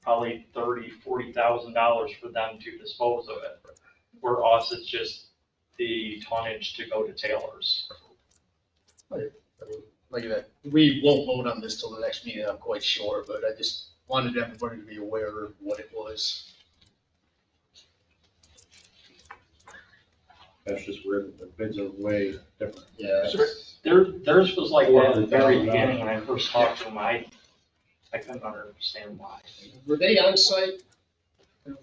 O: probably $30,000-$40,000 for them to dispose of it. For us, it's just the tonnage to go to Taylor's.
G: I mean, like that, we won't vote on this till the next meeting, I'm quite sure, but I just wanted everybody to be aware of what it was.
B: That's just where the bids are way different.
G: Yeah.
O: Theirs was like that at the very beginning when I first talked to them, I couldn't understand why.
G: Were they on site?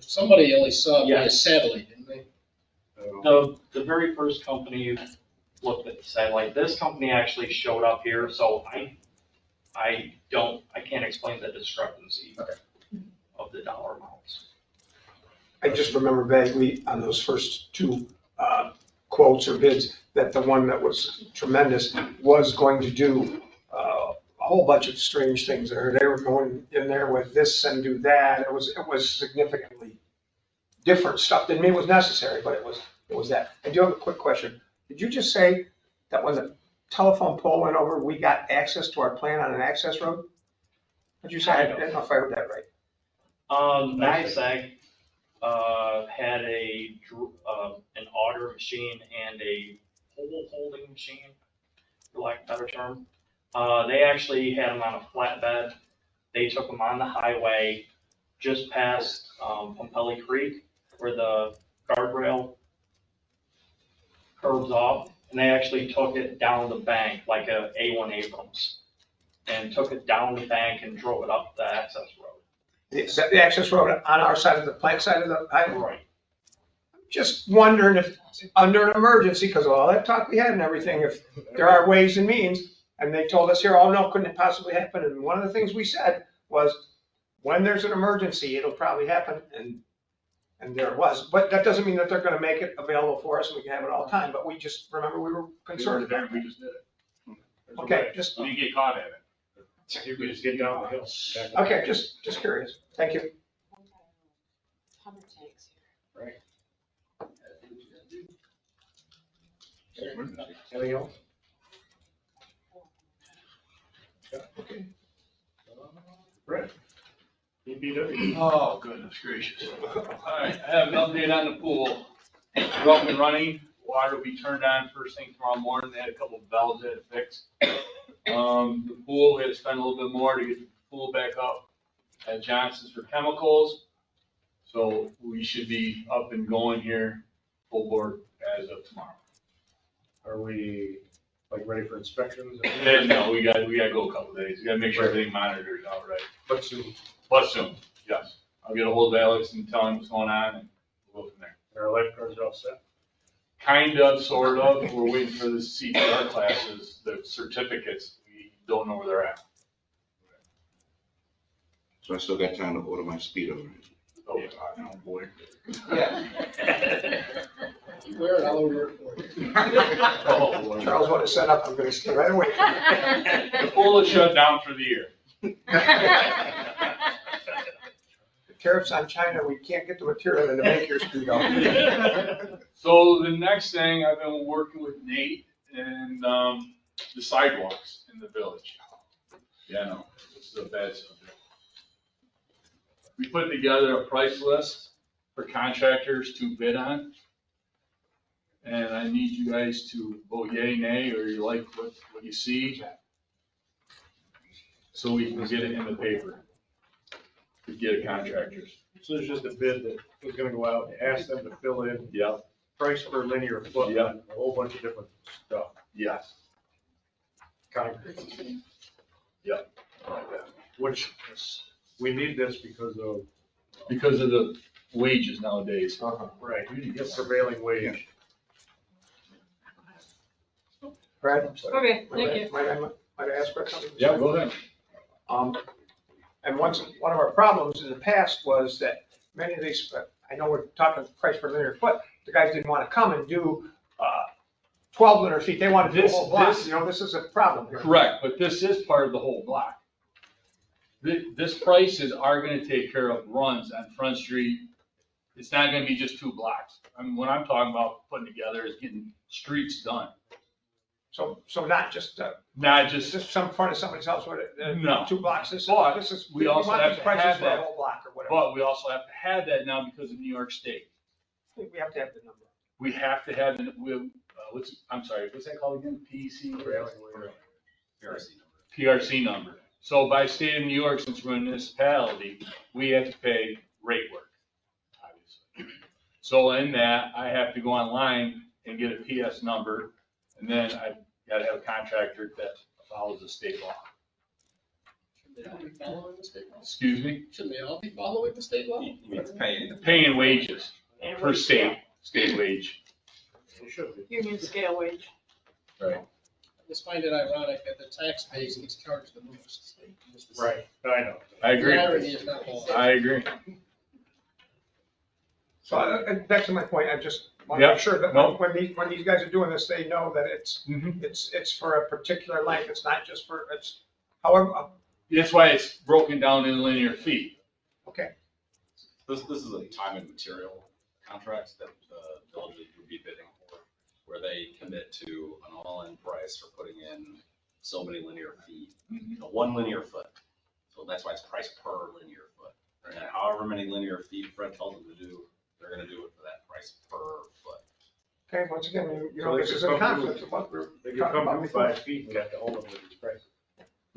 G: Somebody only saw it via
O: Yes.
G: satellite, didn't they?
O: The very first company looked at the satellite, this company actually showed up here, so I can't explain the discrepancy of the dollar amounts.
E: I just remember vaguely on those first two quotes or bids, that the one that was tremendous was going to do a whole bunch of strange things there. They were going in there with this and do that. It was significantly different stuff than me was necessary, but it was that. I do have a quick question. Did you just say that when the telephone pole went over, we got access to our plant on an access road? Did you say? I didn't know if I heard that right.
O: NISAG had an auger machine and a pole holding machine, for lack of a better term. They actually had them on a flatbed. They took them on the highway just past Pompelli Creek, where the guardrail curves off, and they actually took it down the bank like a A1 Abrams, and took it down the bank and drove it up the access road.
E: The access road on our side of the plant side of the highway?
O: Right.
E: Just wondering if, under an emergency, because of all that talk we had and everything, if there are ways and means, and they told us here, oh no, couldn't it possibly happen? And one of the things we said was, when there's an emergency, it'll probably happen, and there it was. But that doesn't mean that they're gonna make it available for us and we can have it all the time, but we just, remember, we were concerned about
J: We
E: it.
J: just did it.
E: Okay, just,
J: We didn't get caught at it.
B: You could just get down the hill.
E: okay, just curious. Thank you.
B: Right. Anything else? Okay. Brett? DPW.
J: Oh, goodness gracious. All right, I have an update on the pool. We're up and running. Water will be turned on first thing tomorrow morning. They had a couple of valves they had to fix. The pool, we had to spend a little bit more to get the pool back up at Johnson's for chemicals. So we should be up and going here full board as of tomorrow.
B: Are we like ready for inspections?
J: No, we gotta go a couple of days. We gotta make sure everything monitors out right.
B: But soon.
J: But soon, yes. I'll get a hold of Alex and tell him what's going on and we'll go from there.
B: Our lifeguards are all set?
J: Kind of, sort of. We're waiting for the CPR classes, the certificates. We don't know where they're at.
I: So I still got time to order my Speedo, right?
J: Oh, God, oh, boy.
E: Yeah.
G: You wear it all over your forehead.
J: Oh, Lord.
E: Charles, want to set up, I'm gonna stay right away.
J: The pool is shut down for the year.
E: The tariffs on China, we can't get the material in to make your street out.
J: So the next thing, I've been working with Nate and, the sidewalks in the village. Yeah, no, this is a bad subject. We put together a price list for contractors to bid on. And I need you guys to vote yay, nay, or you like what you see. So we can get it in the paper. To get contractors.
B: So there's just a bid that was gonna go out, ask them to fill in
J: Yeah,
B: price per linear foot,
J: Yeah.
B: on a whole bunch of different stuff.
J: yes.
B: Concrete.
J: Yeah.
B: Which, we need this because of,
J: Because of the wages nowadays.
B: right, prevailing wage.
E: Brad?
L: Okay, thank you.
E: Might I ask Brad something?
J: Yeah, go ahead.
E: And one of our problems in the past was that many of these, I know we're talking price per linear foot, the guys didn't want to come and do 12 linear feet, they wanted to do a whole block, you know, this is a problem here.
J: Correct, but this is part of the whole block. This prices are gonna take care of runs on Front Street. It's not gonna be just 2 blocks. I mean, what I'm talking about putting together is getting streets done.
E: So not just,
J: Not just,
E: just some front of somebody's house with
J: No.
E: 2 blocks, this
J: But
E: is,
J: we also
E: want
J: have
E: these
J: to
E: prices
J: have
E: for a
J: that.
E: whole block or whatever.
J: but we also have to have that now because of New York State.
E: We have to have the number.
J: We have to have, I'm sorry, what's that called again? PEC? PRC number. So by state of New York, since we're a municipality, we have to pay rate work, obviously. So in that, I have to go online and get a PS number, and then I gotta have a contractor that follows the state law.
G: Shouldn't they all be following the state law?
J: Excuse me?
G: Shouldn't they all be following the state law?
J: Paying wages
L: And
J: per
L: we-
J: state wage.
B: It should be.
L: Union scale wage.
J: Right.
G: I just find it ironic that the tax base gets charged the most.
B: Right, I know.
J: I agree.
G: The irony is not all.
J: I agree.
E: So back to my point, I just want to
J: Yep.
E: make sure that
J: No.
E: when these guys are doing this, they know that
J: Mhm.
E: it's for a particular length, it's not just for, it's however,
J: That's why it's broken down in linear feet.
E: okay.
P: This is a time and material contract that the village would be bidding for, where they commit to an all-in price for putting in so many linear feet, you know, 1 linear foot. So that's why it's priced per linear foot. And then however many linear feet Fred tells them to do, they're gonna do it for that price per foot.
E: Okay, once again, you
B: So
E: know,
B: they
E: this
B: could
E: is in
B: come
E: conflict
B: to-
E: with what we're
B: They could
E: talking about
B: come to
E: before.
B: 5 feet and have to hold them to these prices.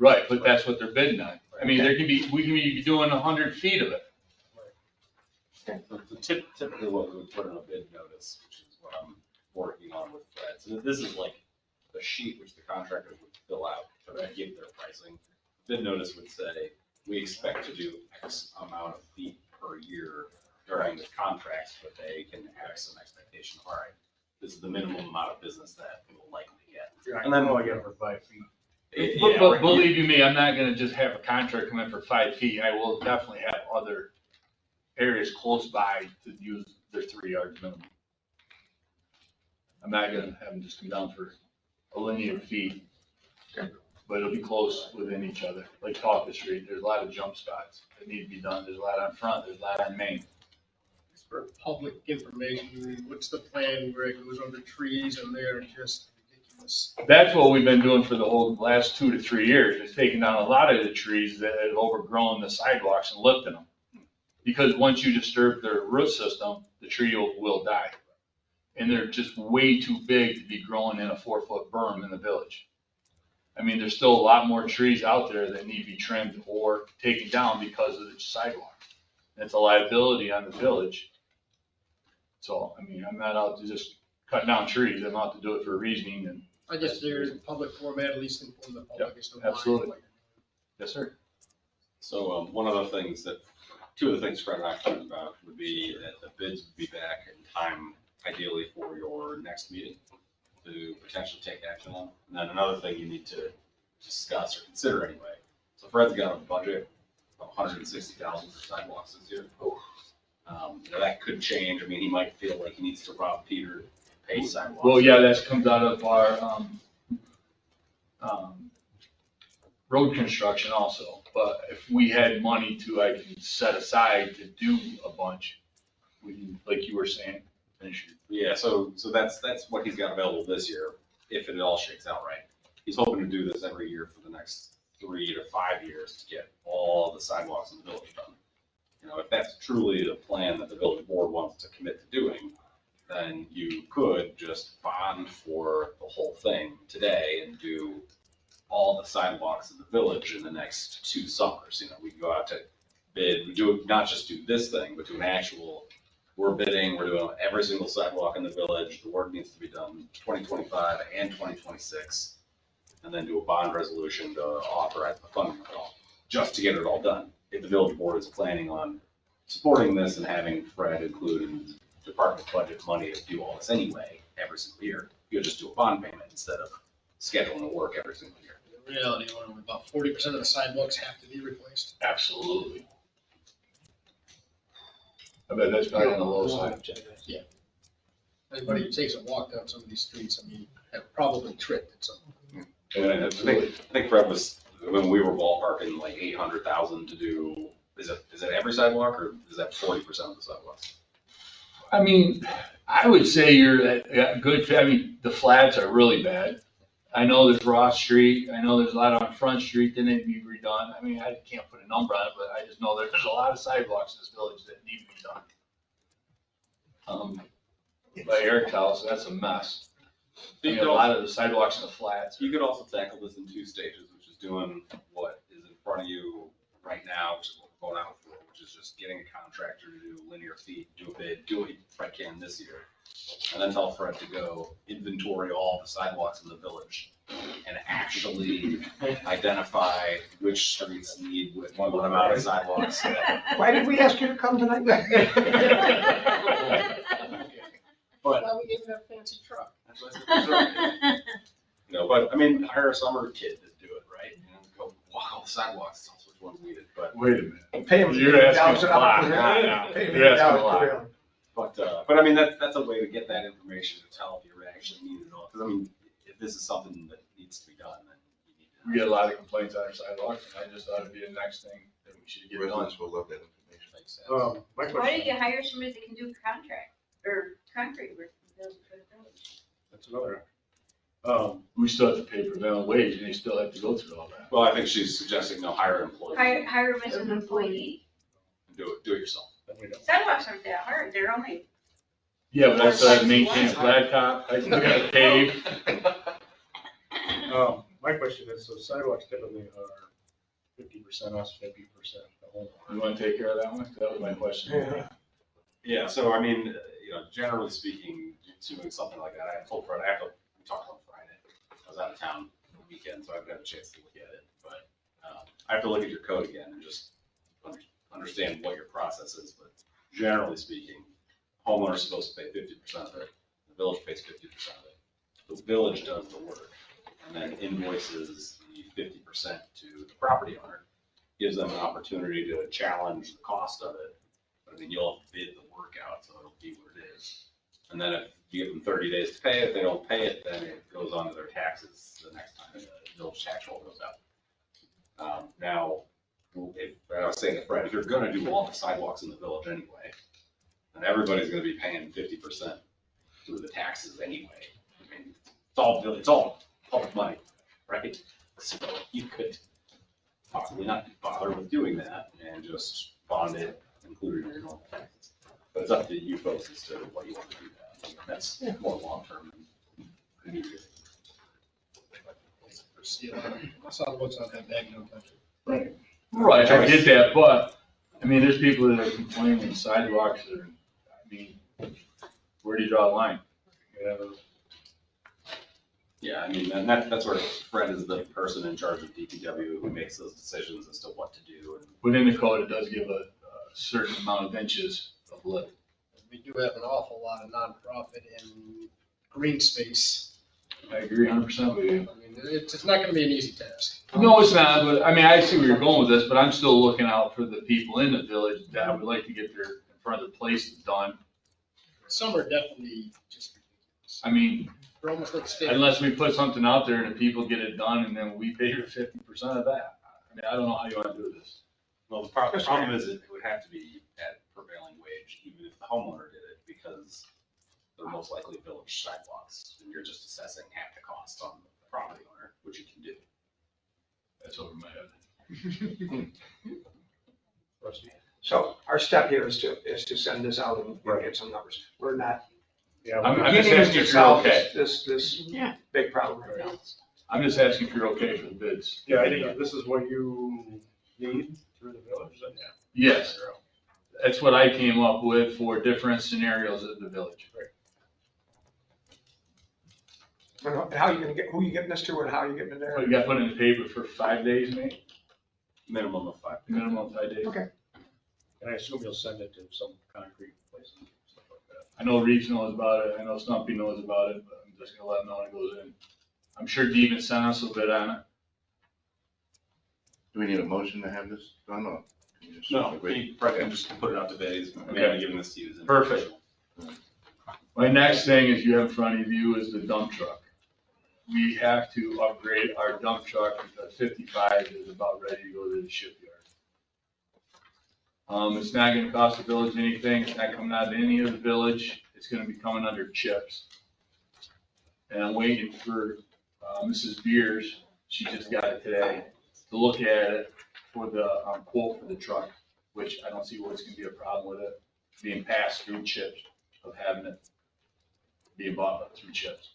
J: Right, but that's what they're bidding on. I mean, we can be doing 100 feet of it.
P: So typically what we would put in a bid notice, which is what I'm working on with Fred. So this is like the sheet which the contractors would fill out to give their pricing. Bid notice would say, we expect to do X amount of feet per year during the contracts, but they can have some expectation of, all right, this is the minimum amount of business that we will likely get.
B: And then, I get it for 5 feet.
J: But believe you me, I'm not gonna just have a contract come in for 5 feet. I will definitely have other areas close by to use their 3 yards minimum. I'm not gonna have them just come down for a linear feet. But it'll be close within each other, like Talcott Street, there's a lot of jump spots that need to be done, there's a lot on Front, there's a lot on Main.
G: For public information, what's the plan where it goes under trees and they're just ridiculous?
J: That's what we've been doing for the whole last 2 to 3 years, is taking down a lot of the trees that have overgrown the sidewalks and lifting them. Because once you disturb their root system, the tree will die. And they're just way too big to be growing in a 4-foot berm in the village. I mean, there's still a lot more trees out there that need to be trimmed or taken down because of the sidewalk. It's a liability on the village. So, I mean, I'm not out to just cut down trees, I'm out to do it for reasoning and.
G: I guess there's public format, at least inform the public as to why.
J: Absolutely. Yes, sir.
P: So one of the things two of the things Fred and I talked about would be that the bids would be back in time, ideally for your next meeting, to potentially take action on. And then another thing you need to discuss or consider anyway. So Fred's got a budget of $160,000 for sidewalks this year. That could change. I mean, he might feel like he needs to rob Peter to pay sidewalks.
J: Well, yeah, that comes out of our, road construction also. But if we had money to, like, set aside to do a bunch, we can, like you were saying, finish it.
P: Yeah, so that's what he's got available this year, if it all shakes out right. He's hoping to do this every year for the next 3 to 5 years to get all the sidewalks in the village done. If that's truly the plan that the village board wants to commit to doing, then you could just bond for the whole thing today and do all the sidewalks in the village in the next 2 summers. We go out to bid, we do not just do this thing, but do an actual, we're bidding, we're doing every single sidewalk in the village. The work needs to be done 2025 and 2026. And then do a bond resolution to authorize the funding of it all, just to get it all done. If the village board is planning on supporting this and having Fred include in department budget money to do all this anyway, every single year, you'll just do a bond payment instead of scheduling the work every single year.
G: In reality, only about 40% of the sidewalks have to be replaced.
J: Absolutely. I bet that's probably on the low side.
G: Yeah. Anybody who takes a walk down some of these streets, I mean, have probably tripped at some point.
P: And I think Fred was, when we were ballparking like 800,000 to do, is it every sidewalk or is that 40% of the sidewalks?
J: I mean, I would say you're at good, I mean, the flats are really bad. I know there's Ross Street, I know there's a lot on Front Street that need to be redone. I mean, I can't put a number on it, but I just know there's a lot of sidewalks in this village that need to be done. By Eric's house, that's a mess. I mean, a lot of the sidewalks in the flats.
P: You could also tackle this in 2 stages, which is doing what is in front of you right now, which is what we're going out for, which is just getting a contractor to do linear feet, do a bid, do what Fred can this year. And then tell Fred to go inventory all the sidewalks in the village and actually identify which streets need what amount of sidewalks.
E: Why did we ask you to come tonight?
P: But
G: Why we gave that fancy truck?
P: But I mean, hire a summer kid to do it, right? Go walk all the sidewalks, tell us which ones needed. But
J: wait a minute.
E: Pay him
J: You're asking a lot.
E: Pay him
J: You're asking a
E: $8
J: lot.
P: But I mean, that's a way to get that information to tell if you actually need it all. Because I mean, if this is something that needs to be done, then you need to.
J: We get a lot of complaints on our sidewalks, and I just thought it'd be the next thing that we should get done.
I: Residents will love that information.
P: Makes sense.
B: My
F: Why
B: question,
F: don't you hire somebody that can do contract or concrete work for the village?
B: that's another.
J: We still have to pay prevailing wage, and they still have to go through all that.
P: Well, I think she's suggesting hire an employee.
F: Hire him as an employee.
P: And do it yourself.
B: Then we don't.
F: Sidewalks aren't that hard, they're only,
J: Yeah, but that's maintain a flat top, I still gotta pave.
B: My question is, so sidewalks typically are 50% us, 50% the homeowner.
J: You wanna take care of that one? That was my question.
P: Yeah, so I mean, generally speaking, doing something like that, I told Fred, we talked on Friday. I was out of town for the weekend, so I haven't had a chance to look at it. But I have to look at your code again and just understand what your process is. But generally speaking, homeowner's supposed to pay 50% of it. The village pays 50% of it. The village does the work and then invoices the 50% to the property owner. Gives them an opportunity to challenge the cost of it. But I mean, you'll have to bid the work out, so it'll be what it is. And then if you give them 30 days to pay it, if they don't pay it, then it goes on to their taxes the next time the village tax roll goes out. Now, if I was saying to Fred, if you're gonna do all the sidewalks in the village anyway, then everybody's gonna be paying 50% through the taxes anyway. I mean, it's all public money, right? So you could possibly not bother with doing that and just bond it, including your normal taxes. But it's up to you folks as to what you want to do that. That's more long-term and immediate.
G: Sidewalks not that bad, no country.
J: Right, I get that, but, I mean, there's people that are complaining sidewalks are, I mean, where do you draw a line?
P: Yeah, I mean, and that's where Fred is the person in charge of DPW who makes those decisions as to what to do. And
J: Within the code, it does give a certain amount of inches of lift.
G: We do have an awful lot of nonprofit and green space.
J: I agree 100% with you.
G: I mean, it's not gonna be an easy task.
J: No, it's not, but I mean, I see where you're going with this, but I'm still looking out for the people in the village that would like to get their front of the place is done.
G: Some are definitely just ridiculous.
J: I mean,
G: They're almost like sticks.
J: unless we put something out there and the people get it done and then we pay for 50% of that. I mean, I don't know how you want to do this.
P: Well, the problem is it would have to be at prevailing wage, even if the homeowner did it, because they're most likely village sidewalks, and you're just assessing half the cost on the property owner, which you can do.
J: That's over my head.
E: So our step here is to send this out and get some numbers. We're not.
B: Yeah,
J: I'm just
E: beginning
J: asking
E: to
J: if you're
E: solve
J: okay.
E: This big problem right now.
J: I'm just asking if you're okay for the bids.
B: yeah, I think this is what you need through the village, then, yeah.
J: Yes, that's what I came up with for different scenarios of the village.
E: And how you gonna get, who you getting this to and how you getting it there?
J: But you got put in the paper for 5 days, maybe?
P: Minimum of 5.
J: Minimum of 5 days.
E: Okay.
B: And I assume you'll send it to some concrete places, stuff like that.
J: I know Reach knows about it, I know Stumpy knows about it, but I'm just gonna let them know when it goes in. I'm sure Deven sent us a bit on it.
I: Do we need a motion to have this done or? can you just
P: No,
I: agree?
P: you probably can just put it out to bid. I'm
J: Okay.
P: giving this to you. as
J: Perfect.
P: information.
J: My next thing is you have in front of you is the dump truck. We have to upgrade our dump truck because 55 is about ready to go to the shipyard. It's not gonna cost the village anything, it's not coming out of any of the village, it's gonna be coming under chips. And I'm waiting for, Mrs. Beers, she just got it today, to look at it for the, quote for the truck, which I don't see what's gonna be a problem with it, being passed through chips, of having it being bought through chips.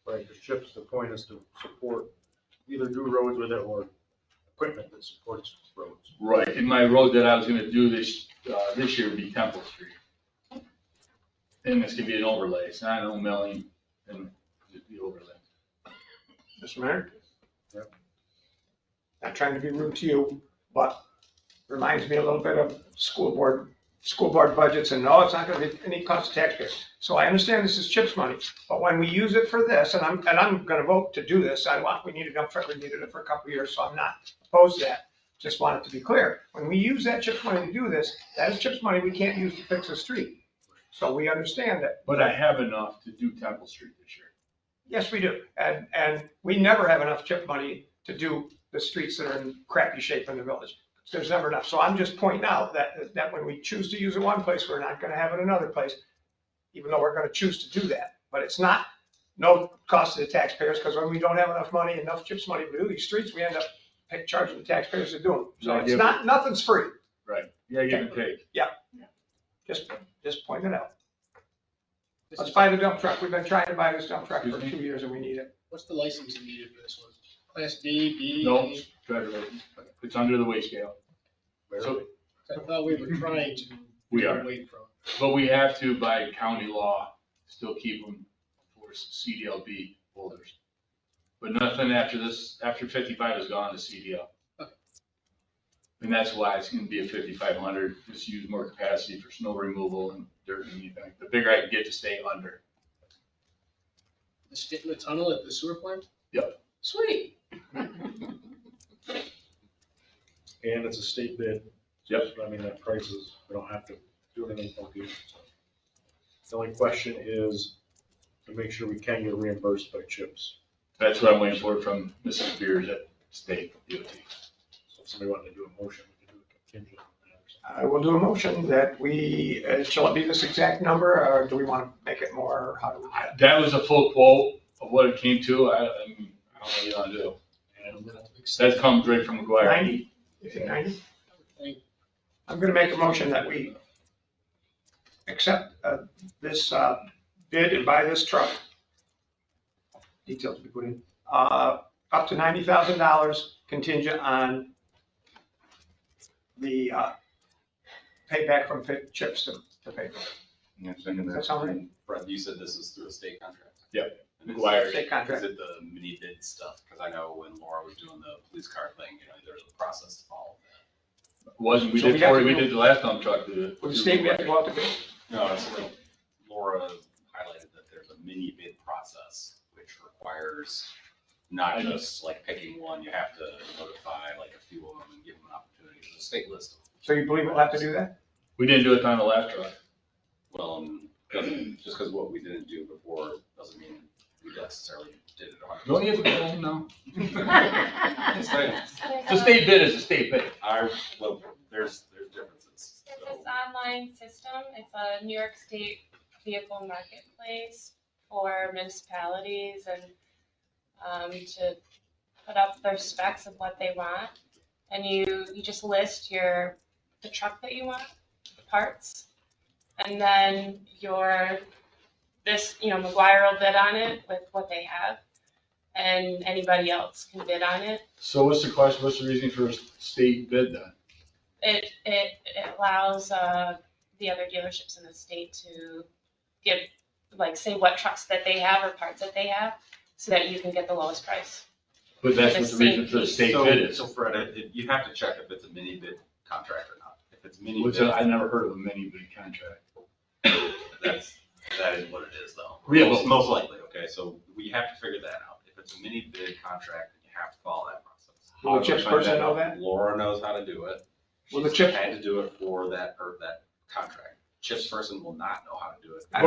B: Right, the chips, the point is to support, either do roads with it or equipment that supports roads.
J: Right, and my road that I was gonna do this year would be Temple Street. And it's gonna be an overlay, it's not a milling, and just the overlay.
E: Mr. Mayor?
B: Yep.
E: Not trying to be rude to you, but reminds me a little bit of school board budgets, and no, it's not gonna be any cost to taxpayers. So I understand this is CHIPS money, but when we use it for this, and I'm gonna vote to do this, we need a dump truck, we needed it for a couple of years, so I'm not opposed to that. Just want it to be clear, when we use that CHIPS money to do this, that is CHIPS money we can't use to fix a street. So we understand that.
J: But I have enough to do Temple Street this year.
E: Yes, we do. And we never have enough CHIP money to do the streets that are in crappy shape in the village. There's never enough. So I'm just pointing out that when we choose to use it one place, we're not gonna have it another place, even though we're gonna choose to do that. But it's not no cost to the taxpayers, because when we don't have enough money, enough CHIPS money to do these streets, we end up charging the taxpayers to do them. So it's not, nothing's free.
J: Right, yeah, give and take.
E: Just pointing it out. Let's buy the dump truck. We've been trying to buy this dump truck for
J: Excuse me?
E: 2 years and we need it.
G: What's the licensing needed for this one? Class D, B?
J: No,
G: A?
J: driver license. It's under the weight scale. So,
G: I thought we were trying to.
J: We are.
G: get away from.
J: but we have to, by county law, still keep them for CDLB holders. But nothing after this, after 55 is gone to CDL. And that's why it's gonna be a 5,500, just use more capacity for snow removal and dirt and anything. The bigger I can get to stay under.
G: The stick in the tunnel at the sewer plant?
J: Yep.
G: Sweet.
B: And it's a state bid.
J: Yep.
B: I mean, that price is, we don't have to do anything funky. So the only question is to make sure we can get reimbursed by CHIPS.
J: That's what I'm waiting for from Mrs. Beers at State DOT.
B: So if somebody wanted to do a motion, we could do a contingent on that or something.
E: I will do a motion that we, shall it be this exact number or do we want to make it more? Or how do we?
J: That was a full quote of what it came to. I don't know what you want to do.
B: And
J: That comes right from McGuire.
E: 90? You think 90? I'm going to make a motion that we accept this bid and buy this truck. Details to be put in. Up to $90,000 contingent on the payback from CHIPS to pay for it.
I: Yeah, second
E: Does that sound right?
P: Brett, you said this is through a state contract?
J: Yep.
P: And is-
J: McGuire.
E: State contract.
P: Is it the mini bid stuff? Because I know when Laura was doing the police car thing, there's a process to follow.
J: Wasn't, we
E: So
J: did
E: we have
J: before,
E: to
J: we
E: go-
J: did the last dump truck.
E: With the state, we have to go out to bid.
P: No, it's like Laura highlighted that there's a mini bid process, which requires not just like picking one, you have to notify like a few of them and give them an opportunity. There's a state list
E: So you believe we'll have to do that?
J: We didn't do it on the last truck.
P: Well, just because what we didn't do before doesn't mean we necessarily did it 100%.
J: Don't you have to no?
P: It's fine.
J: It's a state bid, it's a state bid.
P: Well, there's differences.
K: It's
P: So,
K: this online system. It's a New York State vehicle marketplace for municipalities and to put up their specs of what they want. And you just list the truck that you want, the parts, and then McGuire will bid on it with what they have, and anybody else can bid on it.
J: So what's the question, what's the reason for a state bid then?
K: It allows the other dealerships in the state to give, like, say what trucks that they have or parts that they have, so that you can get the lowest price.
J: But that's what the reason for the state bid is.
P: So Fred, you have to check if it's a mini bid contract or not. If it's mini
J: Which
P: bid,
J: I never heard of a mini bid contract.
P: that is what it is though.
J: Yeah,
P: Most likely, okay, so we have to figure that out. If it's a mini bid contract, then you have to follow that process.
E: Will the CHIPS person know that?
P: Laura knows how to do it.
E: Will the
P: She's
E: CHIPS-
P: had to do it for that contract. CHIPS person will not know how to do it.
E: I'm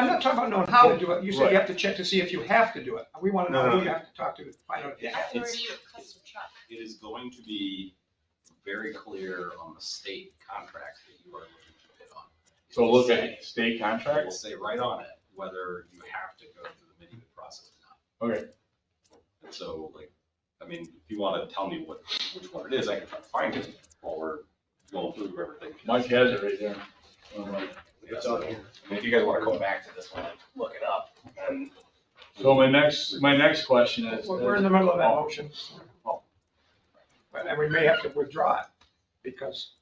E: not talking about knowing how to do it. You said
P: Right.
E: you have to check to see if you have to do it. We want to know who you have to talk to find out if you have to.
K: Or do you custom truck?
P: It is going to be very clear on the state contract that you are looking to bid on.
J: So look at state
P: It
J: contract?
P: will say right on it whether you have to go through the mini bid process or not.
J: Okay.
P: And so, like, I mean, if you want to tell me which one it is, I can try to find it while we're going through everything.
J: Mike has it right there.
P: It's out here. I mean, if you guys want to go back to this one and look it up, and
J: So my next question is.
E: We're in the middle of that motion. And we may have to withdraw it because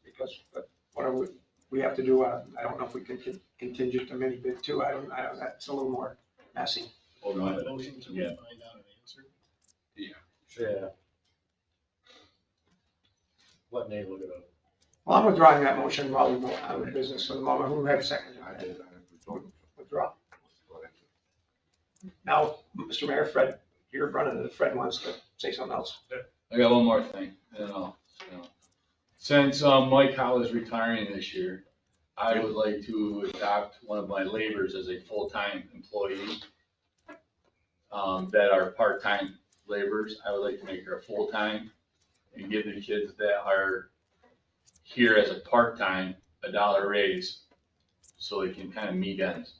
E: what we have to do, I don't know if we can contingent a mini bid too. I don't, that's a little more messy.
J: Hold on.
G: Motion to
J: Yeah.
G: find out an answer.
B: Yeah. Let Nate look it up.
E: Well, I'm withdrawing that motion while we go out of business for the moment. Who had a second? Withdraw. Now, Mr. Mayor, Fred, you're running it. Fred wants to say something else.
J: I got one more thing, since Mike Howell is retiring this year, I would like to adopt one of my laborers as a full-time employee. That are part-time laborers, I would like to make her a full-time and give the kids that are here as a part-time $1 raise, so they can kind of meet ends.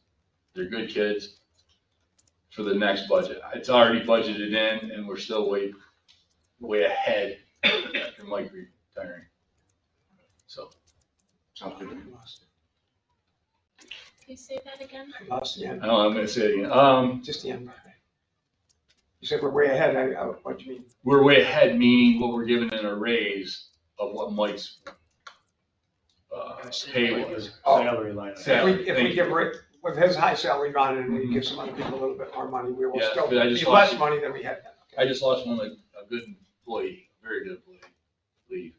J: They're good kids for the next budget. It's already budgeted in, and we're still way ahead after Mike retiring. So.
I: Sounds good.
K: Can you say that again?
E: Lost the end.
J: I don't know, I'm gonna say it again.
E: Just the end. You said we're way ahead. What do you mean?
J: We're way ahead, meaning what we're giving in a raise of what Mike's pay was.
B: Salary line.
E: If we give Rick, with his high salary gone and we give some other people a little bit more money, we will
J: Yeah,
E: still
J: but I
E: be
J: just
E: less
J: lost-
E: money than we had.
J: I just lost one, a good employee, a very good employee, leave.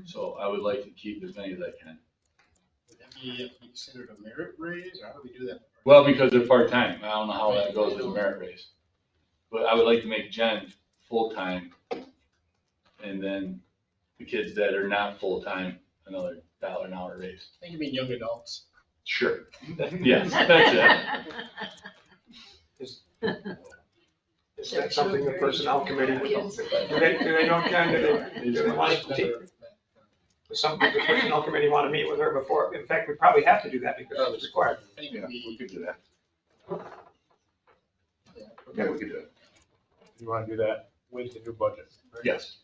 J: So I would like to keep as many as I can.
G: Would that be considered a merit raise, or how do we do that?
J: Well, because they're part-time, I don't know how that goes with a merit raise. But I would like to make Jen full-time, and then the kids that are not full-time, another $1 an hour raise.
G: I think you mean young adults.
J: Sure. Yes, that's
E: Is that something the personnel committee would know? Do they know, Ken, do they want to take? Does something the personnel committee want to meet with her before? In fact, we probably have to do that because it's required.
G: I think
I: Yeah,
G: we
I: we could do that. Yeah, we could do it.
B: You wanna do that with the new budget? right?
J: Yes,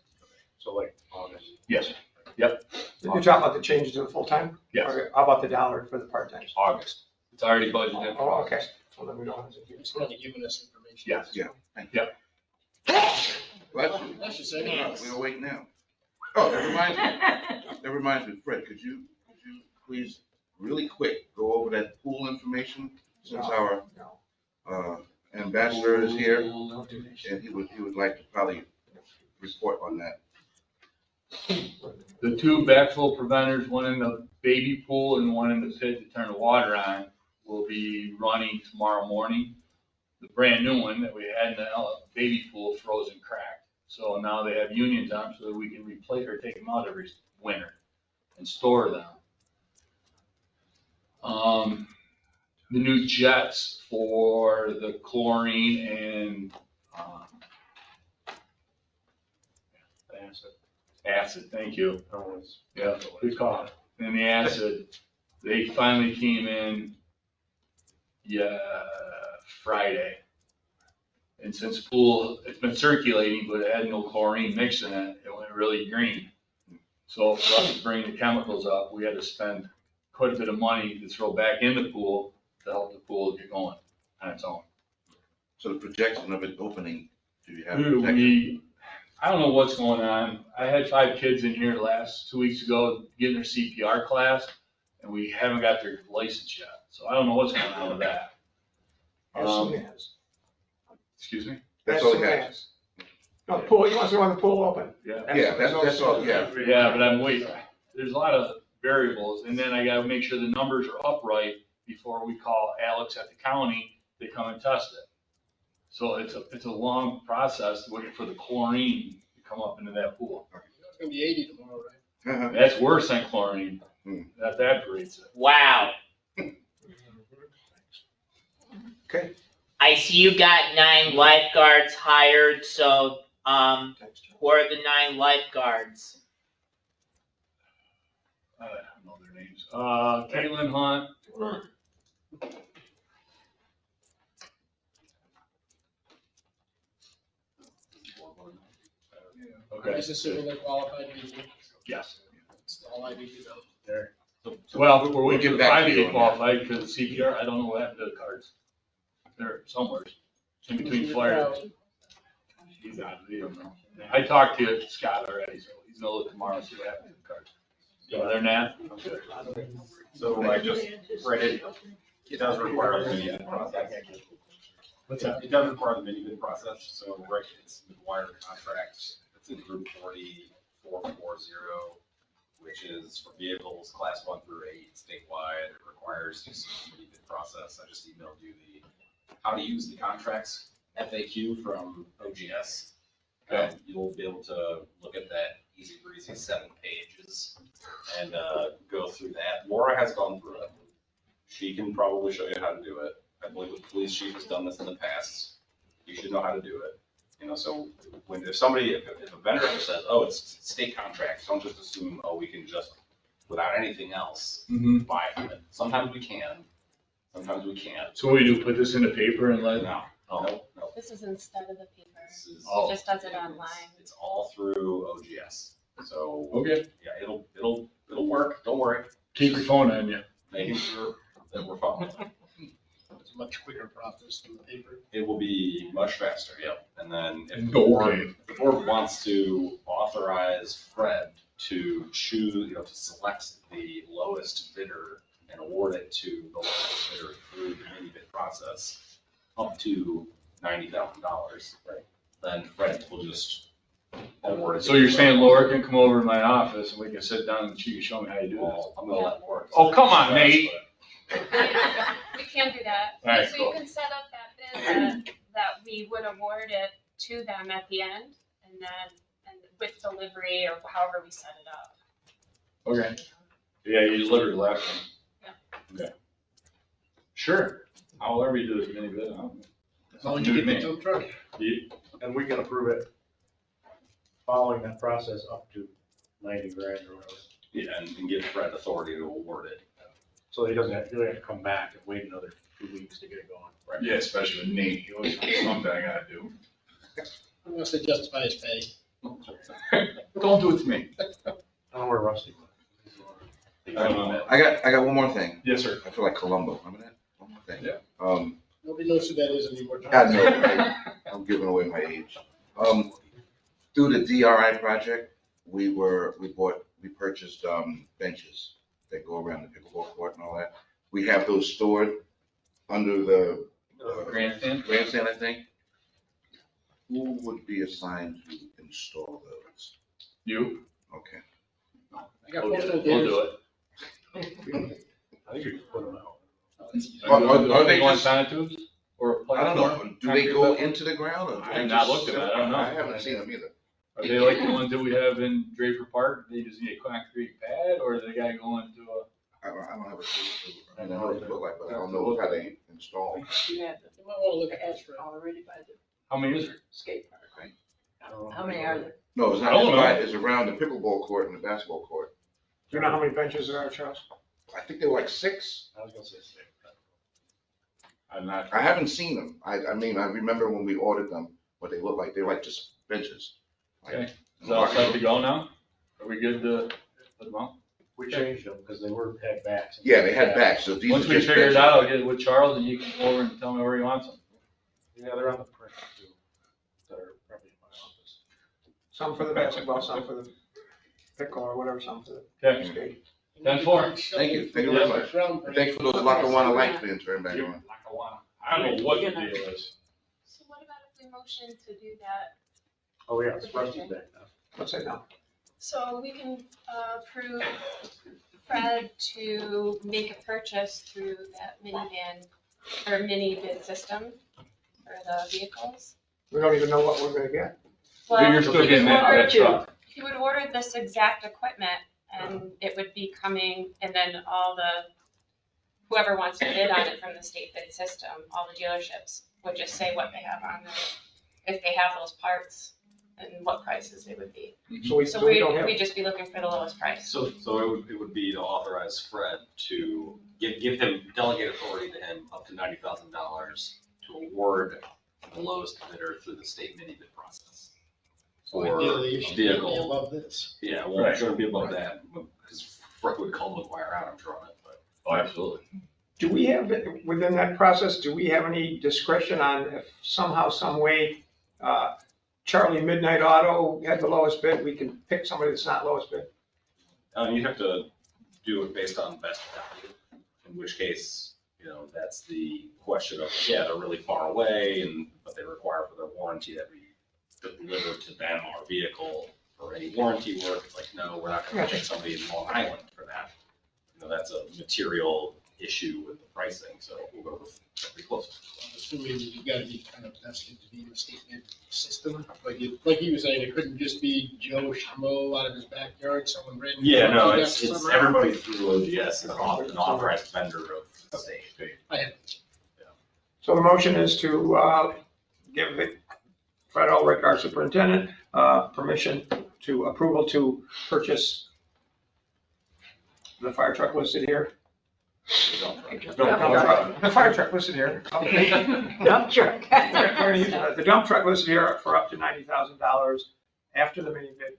B: So like August.
J: yes, yep,
E: You're talking about the changes to the full-time?
J: yes,
E: Or how about the $1 for the part-times?
J: August. It's already budgeted for
E: Oh,
J: August.
E: okay. Well, then we don't have to do
G: It's kind of giving us information.
J: Yes.
I: Yeah.
J: Yep.
I: Bless you.
G: That's just saying.
I: We'll wait now. Oh, that reminds me, Fred, could you please, really quick, go over that pool information? Since our ambassador is here, and he would like to probably report on that.
J: The two backflow preventers, one in the baby pool and one in the pit to turn the water on, will be running tomorrow morning. The brand new one that we had in the baby pool froze and cracked. So now they have unions on so that we can replace or take them out every winter and store them. The new jets for the chlorine and, acid, thank you. Yeah, good call. And the acid, they finally came in, Friday. And since pool, it's been circulating, but it had no chlorine mixed in it, it went really green. So for us to bring the chemicals up, we had to spend quite a bit of money to throw back in the pool to help the pool get going on its own.
I: So the projection of it opening, do you have?
J: I don't know what's going on. I had 5 kids in here 2 weeks ago getting their CPR class, and we haven't got their license yet. So I don't know what's going on with that. Excuse me?
I: That's all he has.
E: No, pool, he wants to run the pool open.
J: Yeah.
I: Yeah, that's all, yeah.
J: Yeah, but I'm waiting. There's a lot of variables, and then I gotta make sure the numbers are upright before we call Alex at the county to come and test it. So it's a long process waiting for the chlorine to come up into that pool.
G: It's gonna be 80 tomorrow, right?
J: That's worse than chlorine. That evaporates it.
Q: Wow.
E: Okay.
Q: I see you got 9 lifeguards hired, so, who are the 9 lifeguards?
J: I don't know their names. Caitlin Hunt. Okay.
G: Is this assuming they're qualified people?
J: Yes.
G: That's all I need to know.
J: There. Well, we're
I: We'll
J: waiting
I: get
J: for the
I: back
J: 5
I: to
J: to
I: you
J: get
I: on
J: qualified because CPR, I don't know what happened to the cards. They're somewhere in between flares. He's out, he don't know. I talked to Scott already, so he's gonna look tomorrow, see what happened to the cards. So other than that, I'm good.
P: So I just read it, it does require the mini bid process.
J: What's that?
P: It does require the mini bid process, so right, it's the wire contract, it's in group 40440, which is for vehicles class 1 through 8 statewide. It requires this mini bid process. I just emailed you the how to use the contracts FAQ from OGS. You'll be able to look at that easy breezy 7 pages and go through that. Laura has gone through it. She can probably show you how to do it. I believe the police chief has done this in the past. You should know how to do it. You know, so if a vendor ever says, oh, it's state contracts, don't just assume, oh, we can just, without anything else, buy from it. Sometimes we can, sometimes we can't.
J: So what do you do, put this in the paper and let?
P: No, no.
K: This is instead of the paper. He
J: Oh.
K: just does it online.
P: It's all through OGS. So
J: Okay.
P: yeah, it'll work. Don't worry.
J: Keep your phone on you.
P: Making sure that we're following.
G: It's a much quicker process than the paper.
P: It will be much faster, yep. And then if
J: Okay.
P: the board wants to authorize Fred to choose, to select the lowest bidder and award it to the lowest bidder through the mini bid process, up to $90,000. Right. Then Fred will just award it.
J: So you're saying Laura can come over to my office and we can sit down and she can show me how you do this?
P: Well, I'm gonna let Laura.
J: Oh, come on, Nate.
K: We can do that.
J: All right,
K: So
J: cool.
K: you can set up that bid that we would award it to them at the end and with delivery or however we set it up.
J: Okay. Yeah, you delivered last time.
K: Yeah.
J: Okay. Sure. However you do this mini bid.
G: As long as you get the tow truck.
B: And we can approve it following that process up to 90 grand or whatever.
P: Yeah, and give Fred authority to award it.
B: So he doesn't have to come back and wait another 2 weeks to get it going.
P: Right.
J: Yeah, especially with Nate. He always has something I gotta do.
G: Unless they justify his pay.
J: Don't do it to me.
B: I don't know where Rusty went.
I: I got one more thing.
J: Yes, sir.
I: I feel like Columbo. Remember that? One more thing.
J: Yeah.
G: Nobody knows who that is anymore.
I: I know. I'm giving away my age. Through the DRI project, we purchased benches that go around the pickleball court and all that. We have those stored under the
J: Grandstand?
I: grandstand, I think. Who would be assigned to install those?
J: You?
I: Okay.
G: I got
J: We'll
G: one
J: do
G: of
J: it. We'll do
G: those.
B: I think you can put them out.
I: Are they
J: on
I: just-
J: sonotubes or a
I: I don't
J: platform?
I: know. Do they go into the ground or? do
J: I
I: they
J: have not
I: just
J: looked at
I: sit-
J: it. I don't know.
I: I haven't seen them either.
J: Are they like the ones that we have in Draper Park? They just need a concrete pad, or is the guy going to a?
I: I don't have a clue. I mean, I know what they look like, but I don't know how they install.
L: You have
G: You might wanna look at
L: the
G: this for.
L: already by the
J: How many is there?
L: skate park, right?
B: I don't know.
L: How many are there?
I: No, it's
J: I
I: not,
J: don't
I: it's
J: know.
I: right, it's around the pickleball court and the basketball court.
E: Do you know how many benches there are, Charles?
I: I think they're like 6.
B: I was gonna say six.
J: I'm not.
I: I haven't seen them. I mean, I remember when we ordered them, what they look like. They're like just benches. Like,
J: Okay. Is that all set to go now? Are we good to put them on?
B: We changed them because they had backs.
I: Yeah, they had backs, so these are
J: Once we
I: just
J: figure
I: benches.
J: it out, I'll get it with Charles and you can go over and tell me where he wants them.
B: Yeah, they're on the print too. That are probably in my office.
E: Some for the basketball, some for the pickle or whatever, some for the
J: Okay.
E: skate.
J: 10-4.
I: Thank you very much. And thanks for those Lackawanna lights being turned back on.
J: I don't know what the deal is.
K: So what about if we motion to do that?
B: Oh, yeah, it's Rusty's back now.
E: What's that now?
K: So we can approve Fred to make a purchase through that minivan or mini bid system for the vehicles.
E: We don't even know what we're gonna get.
K: Well,
J: You're still getting that truck.
K: he would order this exact equipment and it would be coming, and then all the, whoever wants to bid on it from the state bid system, all the dealerships would just say what they have on there, if they have those parts and what prices they would be.
E: So we
K: So
E: don't have.
K: we'd just be looking for the lowest price.
P: So it would be to authorize Fred to give him, delegate authority to him up to $90,000 to award the lowest bidder through the state mini bid process. For
G: Ideally,
P: a
G: it should be
P: vehicle.
G: above this.
P: Yeah, well, it shouldn't be above that, because Fred would call McGuire out, I'm sure on it, but.
J: Oh, absolutely.
E: Do we have, within that process, do we have any discretion on if somehow, some way, Charlie Midnight Auto had the lowest bid, we can pick somebody that's not lowest bid?
P: You'd have to do it based on best value, in which case, that's the question of, yeah, they're really far away but they require for their warranty that we deliver to them our vehicle for any warranty work. Like, no, we're not gonna take somebody in Long Island for that. That's a material issue with the pricing, so we'll go with something close.
G: I'm assuming you gotta be kind of vested to be in the state bid system, like he was saying, it couldn't just be Joe Schmo out of his backyard, someone ready.
P: Yeah, no, it's everybody through OGS is an authorized vendor of the state.
E: So the motion is to give Fred Ulrich, our superintendent, permission to approval to purchase the fire truck listed here. The fire truck listed here.
L: Dump truck.
E: The dump truck listed here for up to $90,000 after the mini bid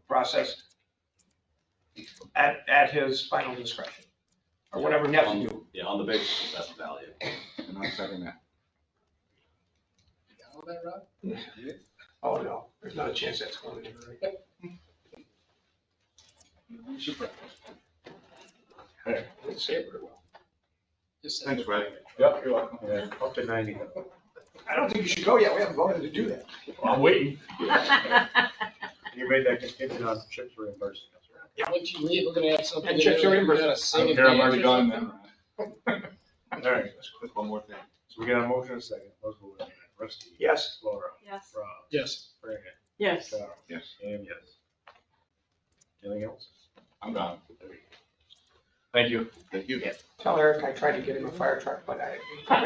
E: process at his final discretion, or whatever he has to do.
P: Yeah, on the basis of best value.
I: And I'll second that.
G: You got all that, Rob?
E: Oh, no, there's not a chance that's going to do it.
B: Hey,
E: Didn't say it very well.
G: Just
I: Thanks, Fred.
J: Yep, you're welcome.
B: yeah, up to 90.
E: I don't think you should go yet, we haven't voted to do that.
J: I'm waiting.
B: You made that contingent on chips reimbursing us, right?
G: Once you leave, we're gonna have something.
E: And
G: in
E: chips
G: there
E: are
G: that we
E: reimbursed.
G: gotta
J: I
G: sing
J: don't
G: and
J: care, I'm
G: dance
J: already
G: or
J: gone
G: something.
J: then.
B: All right,
I: Let's click one more thing.
B: so we got a motion and a second. Let's vote on it. Rusty.
E: Yes.
B: Laura.
L: Yes.
B: Rob.
G: Yes.
B: Brandon.
L: Yes.
B: Charles.
I: Yes.
B: And yes. Anything else?
J: I'm gone. Thank you.
I: Thank you.
E: Tell Eric I tried to get him a fire truck, but I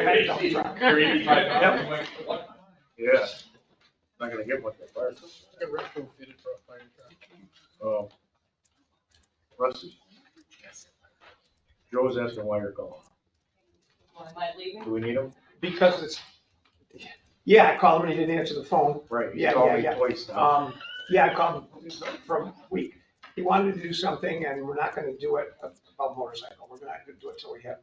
E: made a dump truck.
B: Yeah. Not gonna get one for fire.
G: I can retrofit it for a fire truck.
B: Rusty. Joe's asking why you're calling.
H: Why am I leaving?
B: Do we need him?
E: Because it's, yeah, I called him and he didn't answer the phone.
B: Right, you
E: Yeah,
B: called
E: yeah,
B: me
E: yeah.
B: twice now.
E: Yeah, I called him from a week. He wanted to do something and we're not gonna do it about motorcycle. We're not gonna do it till we have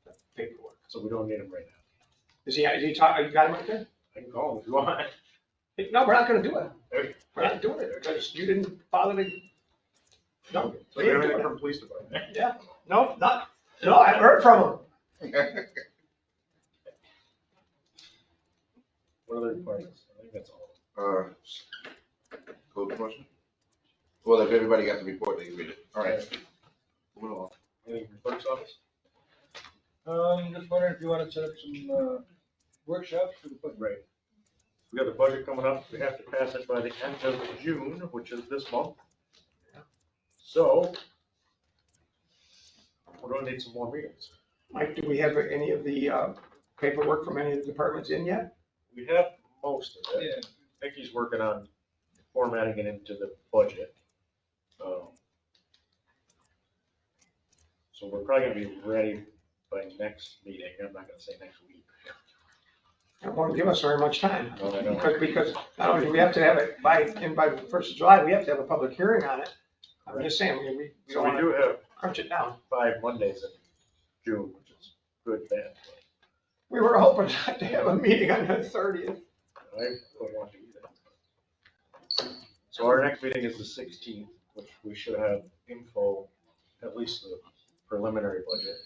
E: the paperwork.
B: So we don't need him right now.
E: Is he you got him right there?
B: I can call him if you want.
E: No, we're not gonna do it.
B: Hey.
E: We're not doing it because you didn't bother to. No,
B: So we have anything from police department?
E: yeah, no, I haven't heard from him.
B: What other departments? I think that's all.
I: Code enforcement? Well, if everybody got the report, they can read it. All right. Moving along.
B: Anything from clerk's office?
D: Just wondering if you want to set up some, workshops for the,
B: Right. We got the budget coming up, we have to pass it by the end of June, which is this month. So, we're gonna need some more meetings.
E: Mike, do we have any of the paperwork from any of the departments in yet?
B: We have most of it.
D: Yeah.
B: Vicky's working on formatting it into the budget. So we're probably gonna be ready by next meeting, I'm not gonna say next week.
E: It won't give us very much time.
B: No, I know.
E: Because not only do we have to have it by the 1st of July, we have to have a public hearing on it. I'm just saying, we
B: So
E: don't
B: we
E: want
B: do
E: to
B: have
E: crunch it down.
B: 5 Mondays in June, which is good, bad.
E: We were hoping not to have a meeting on the 30th.
B: I don't want to either. So our next meeting is the 16th, which we should have info, at least the preliminary budget.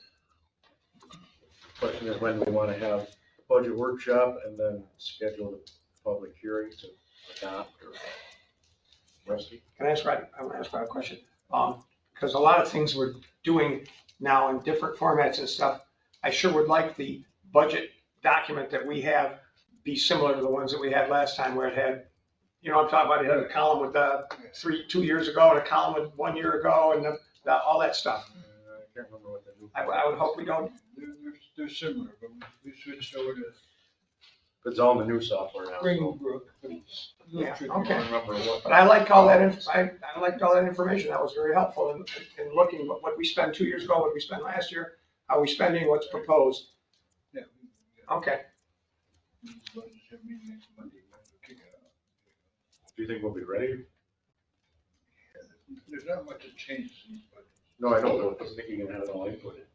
B: Question is when we want to have the budget workshop and then schedule the public hearing to adopt or Rusty.
E: Can I ask Rod, I want to ask Rod a question? Because a lot of things we're doing now in different formats and stuff, I sure would like the budget document that we have be similar to the ones that we had last time where it had, you know, I'm talking about, it had a column with 2 years ago and a column with 1 year ago and all that stuff.
B: I can't remember what the new.
E: I would hope we don't.
D: They're similar, but we switched over to
B: It's all in the new software now.
D: Springbrook.
E: Yeah,
B: I
E: okay.
B: don't remember what.
E: But I liked all that, I liked all that information. That was very helpful in looking at what we spent 2 years ago, what we spent last year, how we spending, what's proposed.
D: Yeah.
E: Okay.
B: Do you think we'll be ready?
D: There's not much that changes. But
B: No, I don't, because Nikki can have it all inputted.